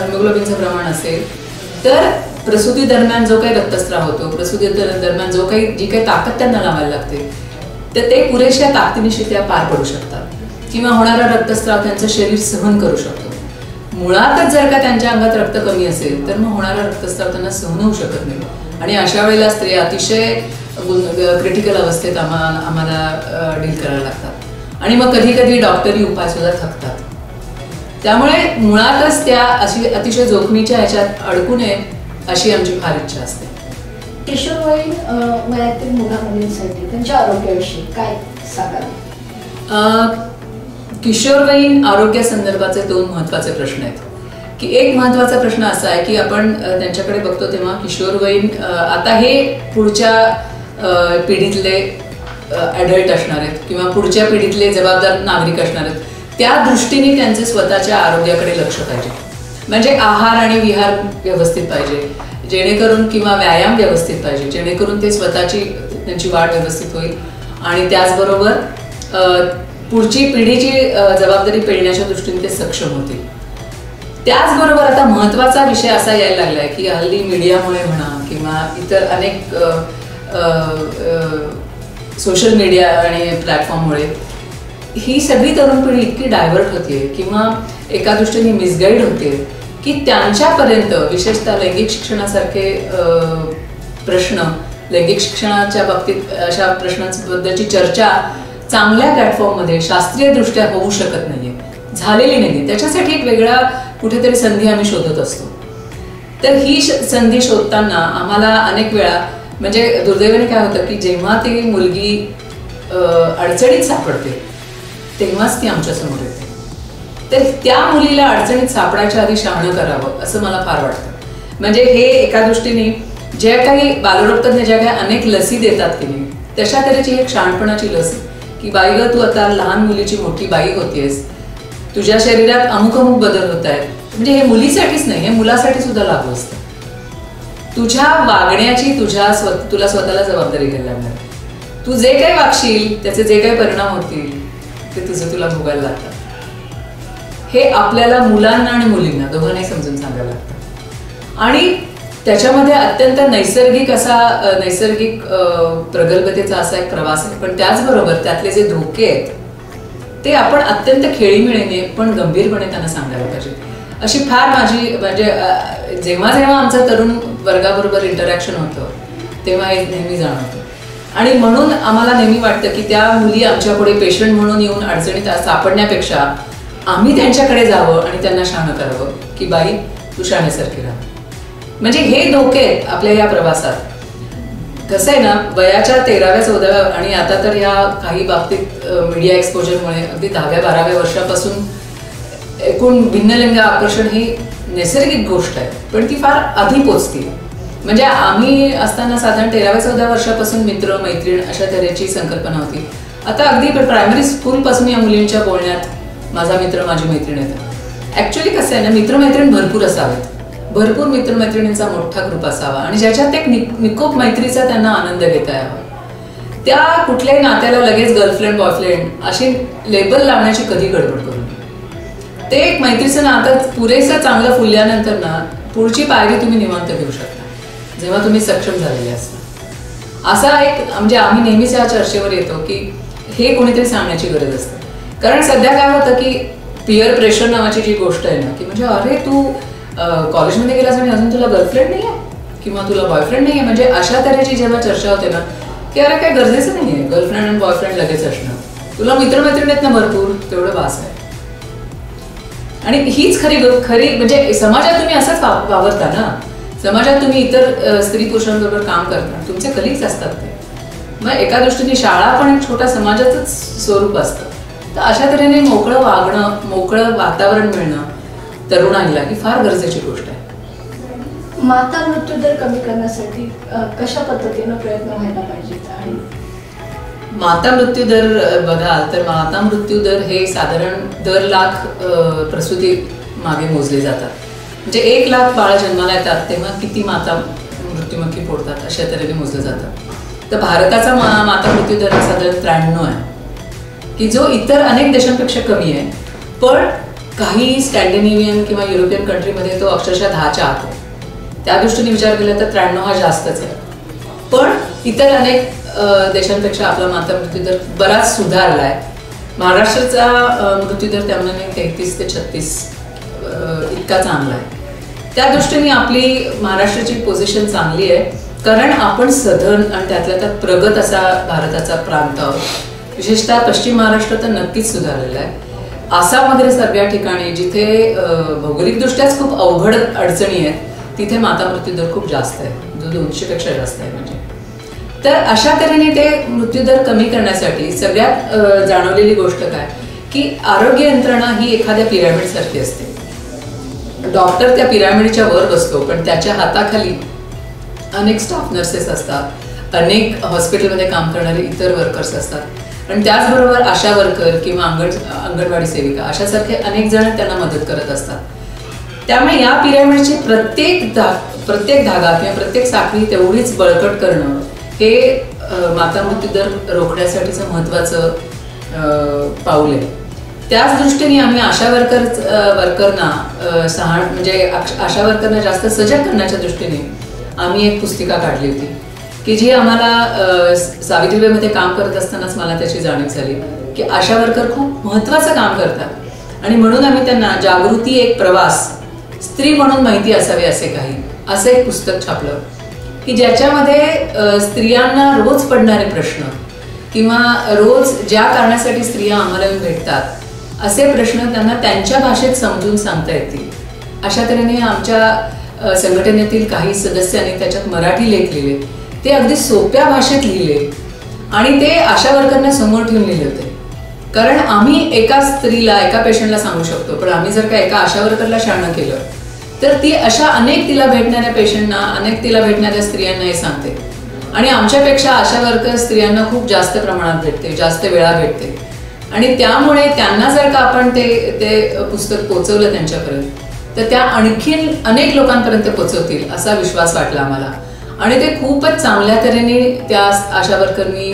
हिमोग्लोबिनचं प्रमाण असेल तर प्रसूती दरम्यान जो काही रक्तस्राव होतो, प्रसूती दरम्यान जी काही ताकद त्यांना लावायला लागते तर ते पुरेशा ताकदीनिशी त्या पार पडू शकतात किंवा होणारा रक्तस्राव त्यांचं शरीर सहन करू शकतो. मुळातच जर का त्यांच्या अंगात रक्त कमी असेल तर मग होणारा रक्तस्राव त्यांना सहन होऊ शकत नाही. आणि अशा वेळेला स्त्रिया अतिशय क्रिटिकल अवस्थेत आम्हाला डील करायला लागतात आणि मग कधी कधी डॉक्टरी उपाय सुद्धा थकतात. त्यामुळे मुळातच त्या अतिशय जोखमीच्या ह्याच्यात अडकू नये अशी आमची फार इच्छा असते. किशोरवयीन वयातील मुलामुलींसाठी त्यांच्या आरोग्याविषयी काय सांगाल? किशोरवयीन आरोग्यासंदर्भाचे 2 महत्त्वाचे प्रश्न आहेत. की एक महत्त्वाचा प्रश्न असा आहे की आपण त्यांच्याकडे बघतो तेव्हा किशोरवयीन आता हे पुढच्या पिढीतले ॲडल्ट असणार आहेत किंवा पुढच्या पिढीतले जबाबदार नागरिक असणार आहेत. त्या दृष्टीने त्यांचे स्वतःच्या आरोग्याकडे लक्ष पाहिजे. म्हणजे आहार आणि विहार व्यवस्थित पाहिजे जेणेकरून, किंवा व्यायाम व्यवस्थित पाहिजे जेणेकरून ते त्यांची वाढ व्यवस्थित होईल आणि त्याचबरोबर पुढची पिढीची जबाबदारी पेलण्याच्या दृष्टीने ते सक्षम होतील. त्याचबरोबर आता महत्त्वाचा विषय असा यायला लागलाय की हल्ली मीडियामुळे म्हणा किंवा इतर अनेक सोशल मीडिया आणि प्लॅटफॉर्ममुळे ही सगळी तरुण पिढी इतकी डायव्हर्ट होते किंवा एका दृष्टीने मिसगाईड होते की त्यांच्यापर्यंत विशेषतः लैंगिक शिक्षणासारखे प्रश्न लैंगिक शिक्षणाच्या बाबतीत अशा प्रश्नांबद्दलची चर्चा चांगल्या प्लॅटफॉर्ममध्ये शास्त्रीय दृष्ट्या होऊ शकत नाहीये, झालेली नाही. त्याच्यासाठी एक वेगळा कुठेतरी संधी आम्ही शोधत असतो. तर ही संधी शोधताना आम्हाला अनेक वेळा म्हणजे दुर्दैवाने काय होतं की जेव्हा ती मुलगी अडचणीत सापडते तेव्हाच ती आमच्यासमोर येते. तर त्या मुलीला अडचणीत सापडायच्या आधी शहाणं करावं असं मला फार वाटतं. म्हणजे हे एका दृष्टीने ज्या काही बालरोगतज्ञ ज्या काही अनेक लसी देतात की नाही, तशा तऱ्हेची एक शहाणपणाची लस की बाई ग, तू आता लहान मुलीची मोठी बाई होतीयस, तुझ्या शरीरात अमुक अमुक बदल होत आहेत. म्हणजे हे मुलीसाठीच नाही, हे मुलासाठी सुद्धा लागू असतं. तुझ्या वागण्याची तुला स्वतःला जबाबदारी घ्यायला लागणार. तू जे काही वागशील त्याचे जे काही परिणाम होतील ते तुझं तुला भोगायला लागतात. हे आपल्याला मुलांना आणि मुलींना दोघांनाही समजून सांगायला लागतं. आणि त्याच्यामध्ये अत्यंत नैसर्गिक प्रगल्भतेचा असा एक प्रवास आहे. पण त्याचबरोबर त्यातले जे धोके आहेत ते आपण अत्यंत खेळीमेळीने पण गंभीरपणे त्यांना सांगायला पाहिजे. अशी फार माझी म्हणजे जेव्हा जेव्हा आमचं तरुण वर्गाबरोबर इंटरॅक्शन होतं तेव्हा हे नेहमी जाणवतं. आणि म्हणून आम्हाला नेहमी वाटतं की त्या मुली आमच्या पुढे पेशंट म्हणून येऊन अडचणीत सापडण्यापेक्षा आम्ही त्यांच्याकडे जावं आणि त्यांना शहाणं करावं की बाई तू शहाण्यासारखी राहा. म्हणजे हे धोके आहेत आपल्या या प्रवासात. कसं आहे ना, वयाच्या 13व्या 14व्या आणि आता तर या काही बाबतीत मीडिया एक्सपोजरमुळे अगदी 10व्या 12व्या वर्षापासून एकूण भिन्नलिंग आकर्षण ही नैसर्गिक गोष्ट आहे, पण ती फार आधी पोचते. म्हणजे आम्ही असताना साधारण 13व्या 14व्या वर्षापासून मित्र मैत्रीण अशा तऱ्हेची संकल्पना होती. आता अगदी प्रायमरी स्कूलपासून या मुलींच्या बोलण्यात माझा मित्र माझी मैत्रीण येतात. ऍक्च्युली कसं आहे ना, मित्रमैत्रीण भरपूर असावेत, भरपूर मित्रमैत्रिणींचा मोठा ग्रुप असावा आणि ज्याच्यात एक निकोप मैत्रीचा त्यांना आनंद घेता यावा. त्या कुठल्याही नात्याला लगेच गर्लफ्रेंड बॉयफ्रेंड अशी लेबल लावण्याची कधी गडबड करू नये. ते एक मैत्रीचं नातं पुरेसं चांगलं फुलल्यानंतर ना पुढची पायरी तुम्ही निवांत घेऊ शकता जेव्हा तुम्ही सक्षम झालेले असता. असा एक म्हणजे आम्ही नेहमीच या चर्चेवर येतो की हे कोणीतरी सांगण्याची गरज असते. कारण सध्या काय होतं की पिअर प्रेशर नावाची जी गोष्ट आहे ना, की म्हणजे अरे तू कॉलेजमध्ये गेलास आणि अजून तुला गर्लफ्रेंड नाही आहे किंवा तुला बॉयफ्रेंड नाही आहे, म्हणजे अशा तऱ्हेची जेव्हा चर्चा होते ना की अरे काय गरजेचं नाही आहे गर्लफ्रेंड आणि बॉयफ्रेंड लगेच असणं, तुला मित्रमैत्रिणी आहेत ना भरपूर, तेवढं वास आहे. आणि हीच खरी म्हणजे समाजात तुम्ही असंच वावरता ना, समाजात तुम्ही इतर स्त्री पुरुषांबरोबर काम करता, तुमचे कलिग्स असतात ते. मग एका दृष्टीने शाळा पण एक छोटा समाजाचंच स्वरूप असतं. तर अशा तऱ्हेने मोकळं वागणं, मोकळं वातावरण मिळणं तरुणाईला ही फार गरजेची गोष्ट आहे. माता मृत्यू दर कमी करण्यासाठी कशा पद्धतीनं प्रयत्न व्हायला पाहिजेत? आणि माता मृत्यू दर बघाल तर माता मृत्यू दर हे साधारण दर लाख प्रसूती मागे मोजले जातात. म्हणजे 1 लाख बाळ जन्माला येतात तेव्हा किती माता मृत्युमुखी पडतात अशा तऱ्हेने मोजलं जातं. तर भारताचा माता मृत्यू दर हा साधारण 93 आहे की जो इतर अनेक देशांपेक्षा कमी आहे. पण काही स्कॅन्डिनेव्हियन किंवा युरोपियन कंट्रीमध्ये तो अक्षरशः 10च्या आत आहे. त्या दृष्टीने विचार केला तर 93 हा जास्तच आहे. पण इतर अनेक देशांपेक्षा आपला माता मृत्यू दर बराच सुधारला आहे. महाराष्ट्राचा मृत्यू दर त्यामुळे 33 ते 36 इतका चांगला आहे. त्या दृष्टीने आपली महाराष्ट्राची पोझिशन चांगली आहे कारण आपण सधन आणि त्यातल्या त्यात प्रगत असा भारताचा प्रांत आहोत. विशेषतः पश्चिम महाराष्ट्र तर नक्कीच सुधारलेला आहे. आसाम वगैरे सगळ्या ठिकाणी जिथे भौगोलिकदृष्ट्याच खूप अवघड अडचणी आहेत तिथे माता मृत्यू दर खूप जास्त आहे, जो 200पेक्षा जास्त आहे. म्हणजे तर अशा तऱ्हेने ते मृत्यूदर कमी करण्यासाठी सगळ्यात जाणवलेली गोष्ट काय की आरोग्य यंत्रणा ही एखाद्या पिरॅमिड सारखी असते. डॉक्टर त्या पिरॅमिडच्या वर बसतो पण त्याच्या हाताखाली अनेक स्टाफ नर्सेस असतात, अनेक हॉस्पिटलमध्ये काम करणारे इतर वर्कर्स असतात आणि त्याचबरोबर आशा वर्कर किंवा अंगणवाडी सेविका अशासारखे अनेक जण त्यांना मदत करत असतात. त्यामुळे या पिरॅमिडची प्रत्येक धागा किंवा प्रत्येक साखळी तेवढीच बळकट करणं हे माता मृत्यू दर रोखण्यासाठीचं महत्त्वाचं पाऊल आहे. त्याच दृष्टीने आम्ही आशा वर्करना म्हणजे आशा वर्करना जास्त सजग करण्याच्या दृष्टीने आम्ही एक पुस्तिका काढली होती की जी आम्हाला सावित्रीबाईमध्ये काम करत असतानाच मला त्याची जाणीव झाली की आशा वर्कर खूप महत्त्वाचं काम करतात आणि म्हणून आम्ही त्यांना जागृती एक प्रवास स्त्री म्हणून माहिती असावी असे काही असं एक पुस्तक छापलं. की ज्याच्यामध्ये स्त्रियांना रोज पडणारे प्रश्न किंवा रोज ज्या कारणासाठी स्त्रिया आम्हाला येऊन भेटतात असे प्रश्न त्यांना त्यांच्या भाषेत समजून सांगता येतील अशा तऱ्हेने आमच्या संघटनेतील काही सदस्यांनी त्याच्यात मराठी लेख लिहिले. ते अगदी सोप्या भाषेत लिहिले आणि ते आशा वर्करना समोर ठेवून लिहिले होते. कारण आम्ही एका स्त्रीला एका पेशंटला सांगू शकतो, पण आम्ही जर का एका आशा वर्करला शहाणं केलं तर ती अशा अनेक तिला भेटणाऱ्या पेशंटना, अनेक तिला भेटणाऱ्या स्त्रियांना हे सांगते. आणि आमच्यापेक्षा आशा वर्कर स्त्रियांना खूप जास्त प्रमाणात भेटते, जास्त वेळा भेटते. आणि त्यामुळे त्यांना जर का आपण ते पुस्तक पोहोचवलं त्यांच्यापर्यंत तर त्या आणखीन अनेक लोकांपर्यंत पोहोचवतील असा विश्वास वाटला आम्हाला. आणि ते खूपच चांगल्या तऱ्हेने त्या आशा वर्करनी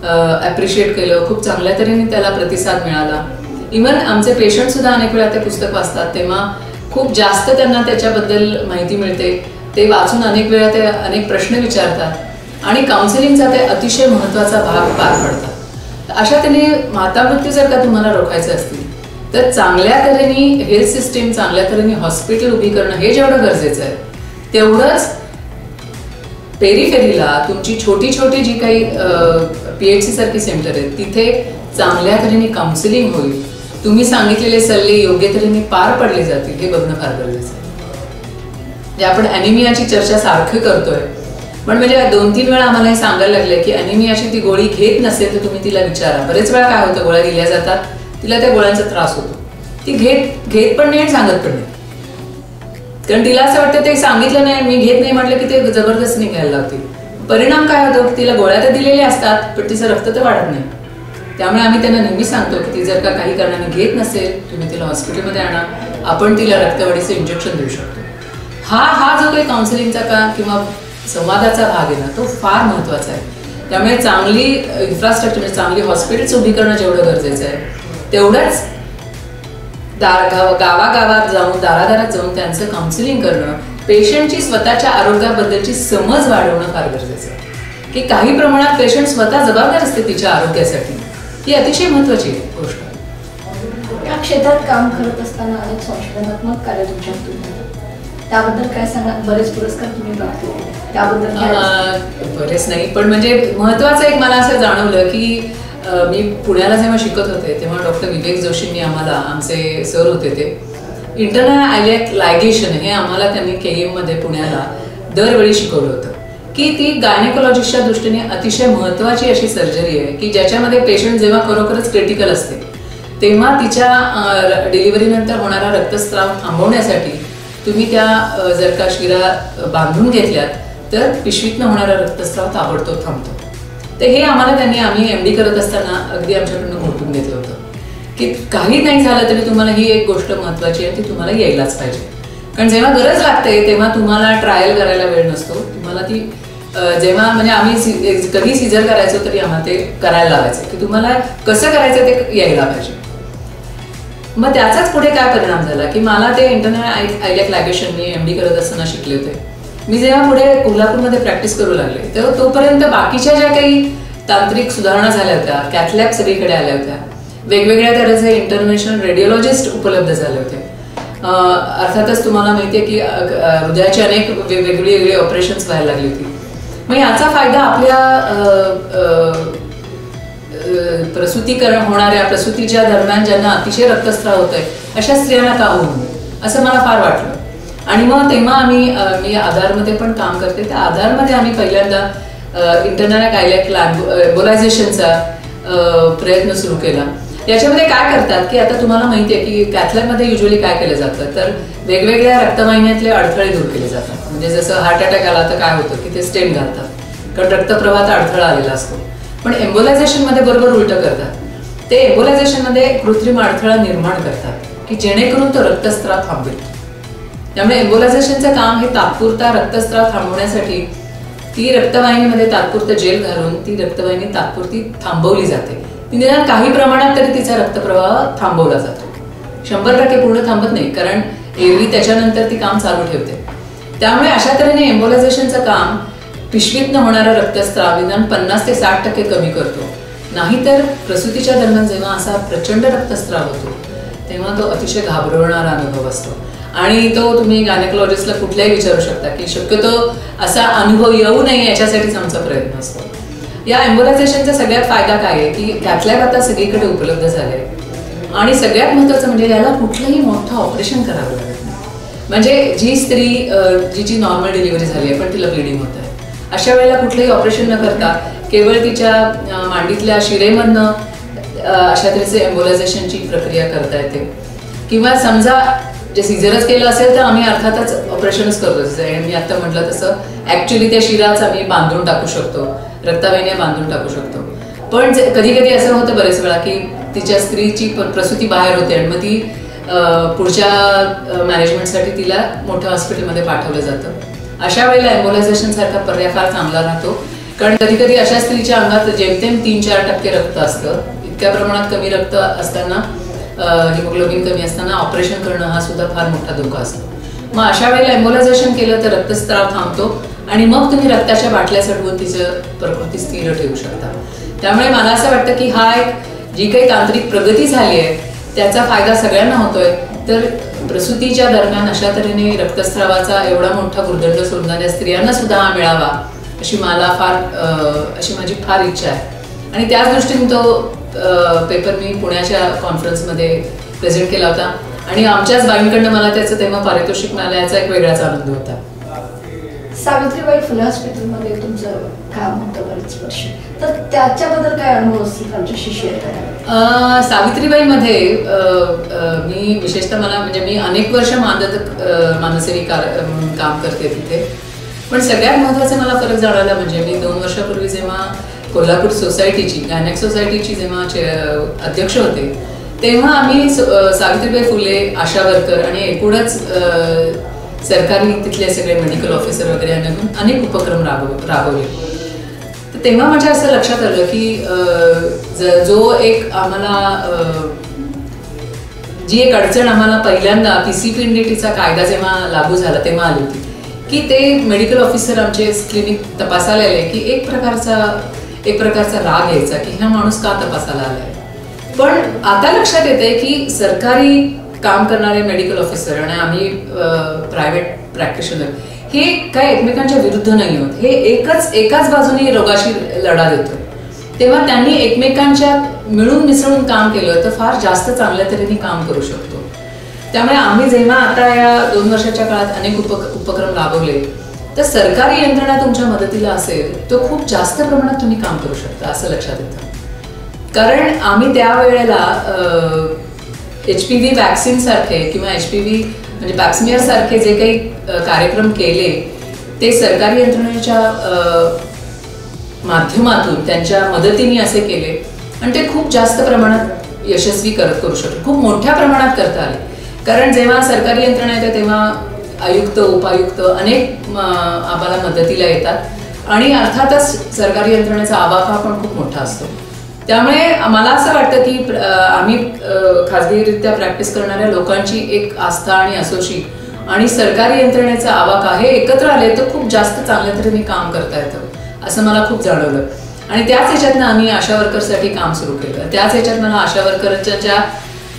ॲप्रिशिएट केलं, खूप चांगल्या तऱ्हेने त्याला प्रतिसाद मिळाला. इव्हन आमचे पेशंट सुद्धा अनेक वेळा ते पुस्तक वाचतात तेव्हा खूप जास्त त्यांना त्याच्याबद्दल माहिती मिळते. ते वाचून अनेक वेळा ते अनेक प्रश्न विचारतात आणि काउन्सिलिंगचा ते अतिशय महत्त्वाचा भाग पार पडतात. अशा तऱ्हेने माता मृत्यू जर का तुम्हाला रोखायचे असतील तर चांगल्या तऱ्हेने हेल्थ सिस्टीम, चांगल्या तऱ्हेने हॉस्पिटल उभी करणं हे जेवढं गरजेचं आहे तेवढंच पेरिफेरीला तुमची छोटी छोटी जी काही PHC सारखी सेंटर आहेत तिथे चांगल्या तऱ्हेने काउन्सिलिंग होईल, तुम्ही सांगितलेले सल्ले योग्य तऱ्हेने पार पडले जातील हे बघणं फार गरजेचं आहे. जे आपण ॲनिमियाची चर्चा सारखं करतोय, पण म्हणजे 2-3 वेळा आम्हाला हे सांगायला लागले की ॲनिमियाची ती गोळी घेत नसेल तर तुम्ही तिला विचारा. बरेच वेळा काय होतं, गोळ्या दिल्या जातात, तिला त्या गोळ्यांचा त्रास होतो, ती घेत पण नाही आणि सांगत पण नाही. कारण तिला असं वाटतं ते सांगितलं नाही, मी घेत नाही म्हटलं की ते जबरदस्तीने घ्यायला लावतील. परिणाम काय होतो की तिला गोळ्या तर दिलेल्या असतात पण तिचं रक्त तर वाढत नाही. त्यामुळे आम्ही त्यांना नेहमी सांगतो की ती जर का काही कारणाने घेत नसेल तुम्ही तिला हॉस्पिटलमध्ये आणा, आपण तिला रक्तवाढीचं इंजेक्शन देऊ शकतो. हा जो काही काउन्सिलिंगचा का किंवा संवादाचा भाग आहे ना तो फार महत्त्वाचा आहे. त्यामुळे चांगली इन्फ्रास्ट्रक्चर म्हणजे चांगली हॉस्पिटल्स उभी करणं जेवढं गरजेचं आहे तेवढंच गावागावात जाऊन दारादारात जाऊन त्यांचं काउन्सिलिंग करणं, पेशंटची स्वतःच्या आरोग्याबद्दलची समज वाढवणं फार गरजेचं आहे. की काही प्रमाणात पेशंट स्वतः जबाबदार असते तिच्या आरोग्यासाठी, ही अतिशय महत्त्वाची गोष्ट आहे. या क्षेत्रात काम करत असताना अनेक संशोधनात्मक कार्य तुमच्या हातून झालं, त्याबद्दल काय सांगा? बरेच पुरस्कार तुम्ही प्राप्त केले, त्याबद्दल बरेच नाही, पण म्हणजे महत्त्वाचं एक मला असं जाणवलं की मी पुण्याला जेव्हा शिकत होते तेव्हा डॉक्टर विवेक जोशींनी आम्हाला, आमचे सर होते ते, इंटरनल आयलॅक लायगेशन हे आम्हाला त्यांनी KM मध्ये पुण्याला दरवेळी शिकवलं होतं की ती गायनेकोलॉजिस्टच्या दृष्टीने अतिशय महत्त्वाची अशी सर्जरी आहे की ज्याच्यामध्ये पेशंट जेव्हा खरोखरच क्रिटिकल असते तेव्हा तिच्या डिलिव्हरीनंतर होणारा रक्तस्राव थांबवण्यासाठी तुम्ही त्या जर का शिरा बांधून घेतल्यात तर पिशवीतनं होणारा रक्तस्राव ताबडतोब थांबतो. तर हे आम्ही MD करत असताना अगदी आमच्याकडनं घोटून घेतलं होतं की काही नाही झालं तरी तुम्हाला ही एक गोष्ट महत्त्वाची आहे ती तुम्हाला यायलाच पाहिजे. कारण जेव्हा गरज लागते तेव्हा तुम्हाला ट्रायल करायला वेळ नसतो. तुम्हाला ती जेव्हा म्हणजे आम्ही कधी सिजर करायचो तरी आम्हाला ते करायला लावायचं की तुम्हाला कसं करायचं ते यायला पाहिजे. मग त्याचाच पुढे काय परिणाम झाला की मला ते इंटरनल आयलॅक लायगेशन मी MD करत असताना शिकले होते. मी जेव्हा पुढे कोल्हापूरमध्ये प्रॅक्टिस करू लागले तेव्हा तोपर्यंत बाकीच्या ज्या काही तांत्रिक सुधारणा झाल्या होत्या, कॅथलॅब सगळीकडे आल्या होत्या, वेगवेगळ्या तऱ्हेचे इंटरनॅशनल रेडिओलॉजिस्ट उपलब्ध झाले होते. अर्थातच तुम्हाला माहिती आहे की हृदयाची अनेक वेगवेगळी ऑपरेशन्स व्हायला लागली होती. मग याचा फायदा आपल्या प्रसूतीच्या दरम्यान ज्यांना अतिशय रक्तस्राव होत आहे अशा स्त्रियांना का होऊ नये असं मला फार वाटलं. आणि मग तेव्हा मी आधारमध्ये पण काम करते, त्या आधारमध्ये आम्ही पहिल्यांदा इंटरनल आयलॅक एम्बोलायझेशनचा प्रयत्न सुरू केला. याच्यामध्ये काय करतात की आता तुम्हाला माहिती आहे की कॅथलॅबमध्ये युजली काय केलं जातं तर वेगवेगळ्या रक्तवाहिन्यातले अडथळे दूर केले जातात. म्हणजे जसं हार्ट अटॅक आला तर काय होतं की ते स्टेंट घालतात कारण रक्तप्रवाहात अडथळा आलेला असतो. पण एम्बोलायझेशनमध्ये बरोबर उलटं करतात, ते एम्बोलायझेशनमध्ये कृत्रिम अडथळा निर्माण करतात की जेणेकरून तो रक्तस्राव थांबेल. त्यामुळे एम्बोलायझेशनचं काम हे तात्पुरता रक्तस्राव थांबवण्यासाठी ती रक्तवाहिनीमध्ये तात्पुरतं जेल घालून ती रक्तवाहिनी तात्पुरती थांबवली जाते. निदान काही प्रमाणात तरी तिचा रक्तप्रवाह थांबवला जातो. 100% पूर्ण थांबत नाही कारण एरवी त्याच्यानंतर ती काम चालू ठेवते. त्यामुळे अशा तऱ्हेने एम्बोलायझेशनचं काम पिशवीतनं होणारा रक्तस्राव निदान 50 ते 60% कमी करतो. नाहीतर प्रसूतीच्या दरम्यान जेव्हा असा प्रचंड रक्तस्राव होतो तेव्हा तो अतिशय घाबरवणारा अनुभव असतो. आणि तो तुम्ही गायनेकोलॉजिस्टला कुठल्याही विचारू शकता की शक्यतो असा अनुभव येऊ नये याच्यासाठीच आमचा प्रयत्न असतो. या एम्बोलायझेशनचा सगळ्यात फायदा काय आहे की त्यातल्या आता सगळीकडे उपलब्ध झाले आणि सगळ्यात महत्त्वाचं म्हणजे याला कुठलंही मोठं ऑपरेशन करावं लागत नाही. म्हणजे जी स्त्री जिची नॉर्मल डिलिव्हरी झाली आहे पण तिला ब्लिडिंग होत आहे, अशा वेळेला कुठलंही ऑपरेशन न करता केवळ तिच्या मांडीतल्या शिरेमधनं अशा तऱ्हेचे एम्बोलायझेशनची प्रक्रिया करता येते. किंवा समजा जे सिझरच केलं असेल तर आम्ही अर्थातच ऑपरेशनच करतो. जसं मी आता म्हटलं तसं ॲक्च्युली त्या शिराच आम्ही बांधून टाकू शकतो, रक्तावाहिन्या बांधून टाकू शकतो. पण कधी कधी असं होतं बरेच वेळा की तिच्या स्त्रीची प्रसूती बाहेर होते आणि मग ती पुढच्या मॅनेजमेंटसाठी तिला मोठ्या हॉस्पिटलमध्ये पाठवलं जातं. अशा वेळेला एम्बोलायझेशन सारखा पर्याय फार चांगला राहतो. कारण कधी कधी अशा स्त्रीच्या अंगात जेमतेम 3-4% रक्त असतं. इतक्या प्रमाणात कमी रक्त असताना, हिमोग्लोबिन कमी असताना ऑपरेशन करणं हा सुद्धा फार मोठा धोका असतो. मग अशा वेळेला एम्बोलायझेशन केलं तर रक्तस्राव थांबतो आणि मग तुम्ही रक्ताच्या बाटल्या चढवून तिचं प्रकृती स्थिर ठेवू शकता. त्यामुळे मला असं वाटतं की हा एक जी काही तांत्रिक प्रगती झाली आहे त्याचा फायदा सगळ्यांना होतोय. तर प्रसूतीच्या दरम्यान अशा तऱ्हेने रक्तस्रावाचा एवढा मोठा भुर्दंड सोडणाऱ्या स्त्रियांना सुद्धा हा मिळावा अशी माझी फार इच्छा आहे. आणि त्याच दृष्टीने तो पेपर मी पुण्याच्या कॉन्फरन्समध्ये प्रेझेंट केला होता आणि आमच्याच बाईंकडनं मला त्याचं तेव्हा पारितोषिक मिळालं याचा एक वेगळाच आनंद होता. सावित्रीबाई फुले हॉस्पिटलमध्ये तुमचं काम होतं बरेच वर्ष, तर त्याच्याबद्दल काय अनुभव असतील आमच्याशी शेअर करा. सावित्रीबाईमध्ये मी विशेषतः मी अनेक वर्ष मानसेवी म्हणून काम करते तिथे. पण सगळ्यात महत्त्वाचा मला फरक जाणवला म्हणजे मी 2 वर्षापूर्वी जेव्हा कोल्हापूर सोसायटीची गायनेक सोसायटीची जेव्हा अध्यक्ष होते तेव्हा आम्ही सावित्रीबाई फुले, आशा वर्कर आणि एकूणच सरकारी तिथले सगळे मेडिकल ऑफिसर वगैरे यांनी अनेक उपक्रम राबवले. तर तेव्हा माझ्या असं लक्षात आलं की जो एक आम्हाला जी एक अडचण आम्हाला पहिल्यांदा PCPNDTचा कायदा जेव्हा लागू झाला तेव्हा आली होती की ते मेडिकल ऑफिसर आमचे क्लिनिक तपासायला आले की एक प्रकारचा राग यायचा की हा माणूस का तपासायला आलाय. पण आता लक्षात येते की सरकारी काम करणारे मेडिकल ऑफिसर आणि आम्ही प्रायव्हेट प्रॅक्टिशनर हे काय एकमेकांच्या विरुद्ध नाही होत. हे एकाच बाजूने रोगाशी लढा देतो. तेव्हा त्यांनी एकमेकांच्या मिळून मिसळून काम केलं तर फार जास्त चांगल्या तऱ्हेने काम करू शकतो. त्यामुळे आम्ही जेव्हा आता या 2 वर्षाच्या काळात अनेक उपक्रम राबवले तर सरकारी यंत्रणा तुमच्या मदतीला असेल तर खूप जास्त प्रमाणात तुम्ही काम करू शकता असं लक्षात येतं. कारण आम्ही त्यावेळेला HPV वॅक्सिन सारखे किंवा HPV म्हणजे पॅप्समियर सारखे जे काही कार्यक्रम केले ते सरकारी यंत्रणेच्या माध्यमातून त्यांच्या मदतीने असे केले आणि ते खूप जास्त प्रमाणात यशस्वी करू शकतो, खूप मोठ्या प्रमाणात करता आले. कारण जेव्हा सरकारी यंत्रणा येते तेव्हा आयुक्त, उपायुक्त अनेक आम्हाला मदतीला येतात आणि अर्थातच सरकारी यंत्रणेचा आवाका पण खूप मोठा असतो. त्यामुळे मला असं वाटतं की आम्ही खाजगीरित्या प्रॅक्टिस करणाऱ्या लोकांची एक आस्था आणि असोशी आणि सरकारी यंत्रणेचा आवाका हे एकत्र आले तर खूप जास्त चांगल्या तऱ्हेने काम करता येतं असं मला खूप जाणवलं. आणि त्याच ह्याच्यातनं आम्ही आशा वर्करसाठी काम सुरू केलं. त्याच ह्याच्यात मला आशा वर्करच्या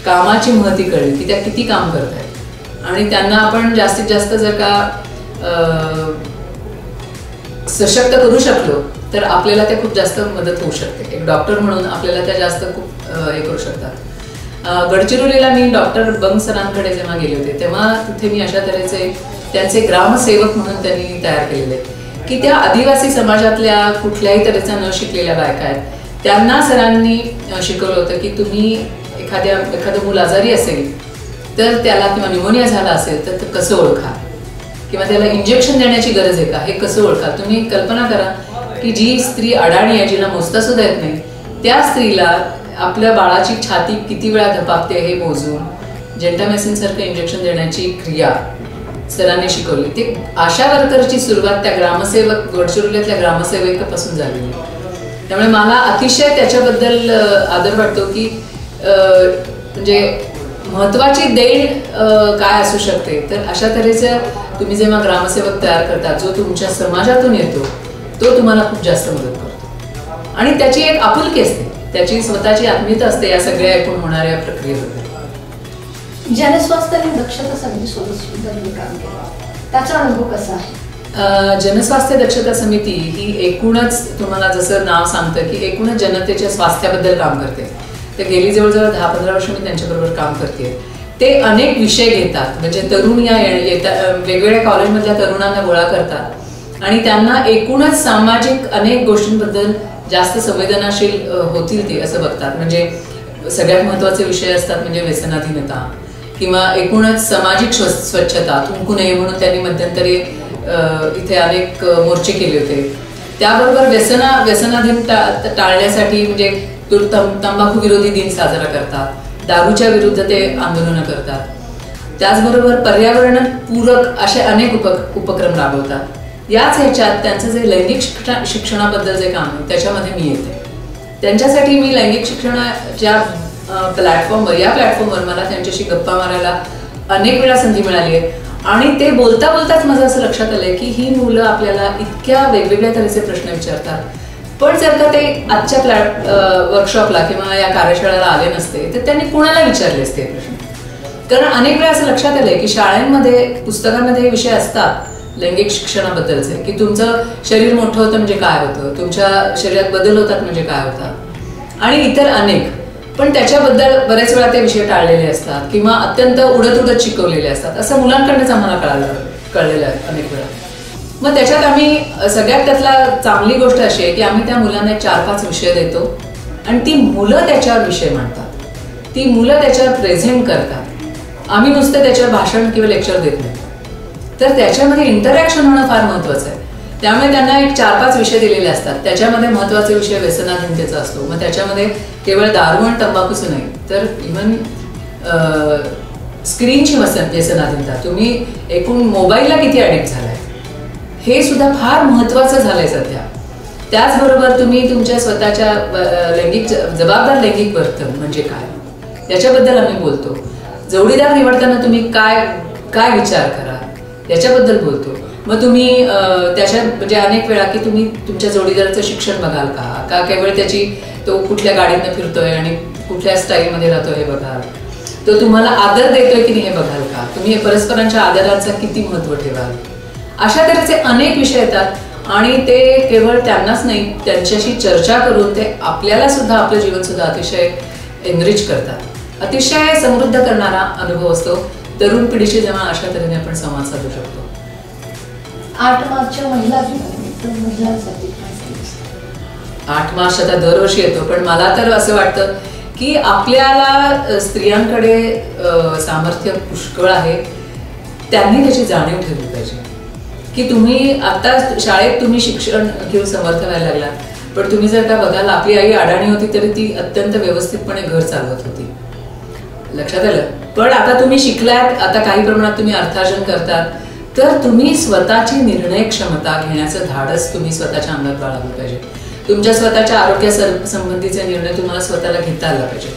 कामाची महती कळली की त्या किती काम करत आहेत आणि त्यांना आपण जास्तीत जास्त जर का सशक्त करू शकलो तर आपल्याला ते खूप जास्त मदत होऊ शकते. एक डॉक्टर म्हणून आपल्याला त्या जास्त खूप हे करू शकतात. गडचिरोलीला मी डॉक्टर बंग सरांकडे जेव्हा गेले होते तेव्हा तिथे मी अशा तऱ्हेचे त्यांचे ग्रामसेवक म्हणून त्यांनी तयार केलेले की त्या आदिवासी समाजातल्या कुठल्याही तऱ्हेच्या न शिकलेल्या बायका आहेत त्यांना सरांनी शिकवलं होतं की तुम्ही एखादं मूल आजारी असेल तर त्याला किंवा न्यूमोनिया झाला असेल तर कसं ओळखा किंवा त्याला इंजेक्शन देण्याची गरज आहे का हे कसं ओळखा. तुम्ही कल्पना करा की जी स्त्री अडाणी आहे जिला मोजता सुद्धा येत नाही त्या स्त्रीला आपल्या बाळाची छाती किती वेळा धपाकते हे मोजून जेंटामेसिन सारखं इंजेक्शन देण्याची क्रिया सरांनी शिकवली. ते आशा वर्करची सुरुवात त्या ग्रामसेवक गडचिरोलीतल्या ग्रामसेवकापासून झालेली. त्यामुळे मला अतिशय त्याच्याबद्दल आदर वाटतो की म्हणजे महत्वाची देण काय असू शकते तर अशा तऱ्हेचं तुम्ही जेव्हा ग्रामसेवक तयार करता जो तुमच्या समाजातून येतो तो तुम्हाला खूप जास्त मदत करतो आणि त्याची एक आपुलकी असते, त्याची स्वतःची आत्मीयता असते या सगळ्या एकूण होणाऱ्या प्रक्रियेबद्दल. जनस्वास्थ्य आणि दक्षता समितीसोबत सुद्धा तुम्ही काम केलं, त्याचा अनुभव कसा आहे? जनस्वास्थ्य दक्षता समिती ही एकूणच तुम्हाला जसं नाव सांगतं की एकूणच जनतेच्या स्वास्थ्याबद्दल काम करते. तर गेली जवळजवळ 10-15 वर्ष मी त्यांच्याबरोबर काम करते. ते अनेक विषय घेतात, म्हणजे तरुण वेगवेगळ्या कॉलेजमधल्या तरुणांना गोळा करतात आणि त्यांना एकूणच सामाजिक अनेक गोष्टींबद्दल जास्त संवेदनाशील होतील ते असं बघतात. म्हणजे सगळ्यात महत्त्वाचे विषय असतात म्हणजे व्यसनाधीनता किंवा एकूणच सामाजिक स्वच्छता थुंकू नये म्हणून त्यांनी मध्यंतरी इथे अनेक मोर्चे केले होते. त्याबरोबर व्यसनाधीनता टाळण्यासाठी म्हणजे तंबाखू विरोधी दिन साजरा करतात, दारूच्या विरुद्ध ते आंदोलनं करतात. त्याचबरोबर पर्यावरण पूरक असे अनेक उपक्रम राबवतात. याच ह्याच्यात त्यांचं जे लैंगिक शिक्षणाबद्दल जे काम आहे त्याच्यामध्ये मी येते. त्यांच्यासाठी मी लैंगिक शिक्षणाच्या या प्लॅटफॉर्मवर मला त्यांच्याशी गप्पा मारायला अनेक वेळा संधी मिळाली आहे. आणि ते बोलता बोलताच माझं असं लक्षात आलंय की ही मुलं आपल्याला इतक्या वेगवेगळ्या तऱ्हेचे प्रश्न विचारतात, पण जर का ते आजच्या वर्कशॉपला किंवा या कार्यशाळेला आले नसते तर त्यांनी कुणाला विचारले असते प्रश्न. कारण अनेक वेळा असं लक्षात आलंय की शाळांमध्ये पुस्तकांमध्ये विषय असतात लैंगिक शिक्षणाबद्दलचे की तुमचं शरीर मोठं होतं म्हणजे काय होतं, तुमच्या शरीरात बदल होतात म्हणजे काय होतात आणि इतर अनेक. पण त्याच्याबद्दल बरेच वेळा ते विषय टाळलेले असतात किंवा अत्यंत उडत शिकवलेले असतात, असं मुलांकडनंच आम्हाला कळलेलं आहे अनेक वेळा. मग त्याच्यात आम्ही सगळ्यात त्यातला चांगली गोष्ट अशी आहे की आम्ही त्या मुलांना 4-5 विषय देतो आणि ती मुलं त्याच्यावर विषय मांडतात, ती मुलं त्याच्यावर प्रेझेंट करतात. आम्ही नुसतं त्याच्यावर भाषण किंवा लेक्चर देत नाही. तर त्याच्यामध्ये इंटरॅक्शन होणं फार महत्त्वाचं आहे. त्यामुळे त्यांना एक 4-5 विषय दिलेले असतात. त्याच्यामध्ये महत्त्वाचे विषय व्यसनाधीनतेचा असतो. मग त्याच्यामध्ये केवळ दारू आणि तंबाखूच नाही तर इव्हन स्क्रीनची व्यसनाधीनता, तुम्ही एकूण मोबाईलला किती ॲडिक्ट झालाय हे सुद्धा फार महत्त्वाचं झालंय सध्या. त्याचबरोबर तुम्ही तुमच्या स्वतःच्या जबाबदार लैंगिक वर्तन म्हणजे काय याच्याबद्दल आम्ही बोलतो. जोडीदार निवडताना तुम्ही काय विचार करा याच्याबद्दल बोलतो. मग तुम्ही त्याच्यात म्हणजे अनेक वेळा की तुम्ही तुमच्या जोडीदाराचं शिक्षण बघाल का केवळ तो कुठल्या गाडीतनं फिरतोय आणि कुठल्या स्टाईलमध्ये राहतोय हे बघाल, तो तुम्हाला आदर देतोय की नाही हे बघाल का, तुम्ही परस्परांच्या आदराचं किती महत्त्व ठेवाल. अशा तऱ्हेचे अनेक विषय येतात आणि ते केवळ त्यांनाच नाही त्यांच्याशी चर्चा करून ते आपल्याला सुद्धा आपलं जीवन सुद्धा अतिशय एनरिच करतात. अतिशय समृद्ध करणारा अनुभव असतो तरुण पिढीशी जेव्हा अशा तऱ्हेने आपण संवाद साधू शकतो. 8 मार्चच्या महिला दिनानिमित्त महिलांसाठी 8 मार्च आता दरवर्षी येतो, पण मला तर असं वाटतं की आपल्याला स्त्रियांकडे सामर्थ्य पुष्कळ आहे. त्यांनी त्याची जाणीव ठेवली पाहिजे की तुम्ही आता शाळेत तुम्ही शिक्षण घेऊन समर्थ व्हायला लागला, पण तुम्ही जर का बघाल आपली आई अडाणी होती तरी ती अत्यंत व्यवस्थितपणे घर चालवत होती. लक्षात आलं. पण आता तुम्ही शिकलात, आता काही प्रमाणात तुम्ही अर्थार्जन करतात, तर तुम्ही स्वतःची निर्णय क्षमता घेण्याचं धाडस तुम्ही स्वतःच्या अंगात बाळगलं पाहिजे. तुमच्या स्वतःच्या आरोग्या संबंधीचे निर्णय तुम्हाला स्वतःला घेता आला पाहिजे.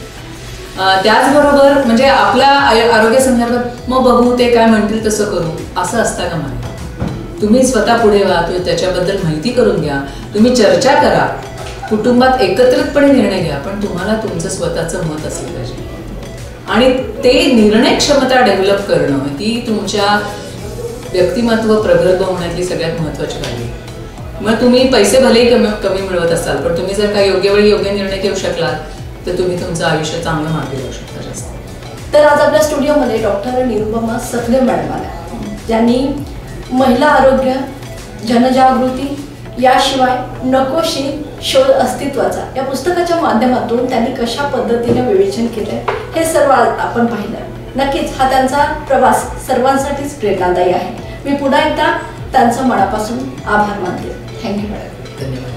त्याचबरोबर म्हणजे आपल्या आरोग्य संदर्भात मग बघू ते काय म्हणतील तसं करू असं असता का मला. तुम्ही स्वतः पुढे व्हा, त्याच्याबद्दल माहिती करून घ्या, तुम्ही चर्चा करा, कुटुंबात एकत्रितपणे निर्णय घ्या, पण तुम्हाला तुमचं स्वतःचं मत असलं पाहिजे. आणि ते निर्णय क्षमता डेव्हलप करणं ही तुमच्या व्यक्तिमत्व प्रगल्भ होण्यातली सगळ्यात महत्त्वाची पाहिजे. मग तुम्ही पैसे भलेही कमी मिळवत असाल, पण तुम्ही जर का योग्य वेळी योग्य निर्णय घेऊ शकलात तर तुम्ही तुमचं आयुष्य चांगलं मार्गी लावू शकता जास्त. तर आज आपल्या स्टुडिओमध्ये डॉक्टर निरुपमा सखदेव मॅडम आल्या, ज्यांनी महिला आरोग्य, जनजागृती याशिवाय नकोशी शोध अस्तित्वाचा या पुस्तकाच्या माध्यमातून त्यांनी कशा पद्धतीने विवेचन केलंय हे सर्व आपण पाहिलं. नक्कीच हा त्यांचा प्रवास सर्वांसाठीच प्रेरणादायी आहे. मी पुन्हा एकदा त्यांचं मनापासून आभार मानते. Thank you madam. धन्यवाद.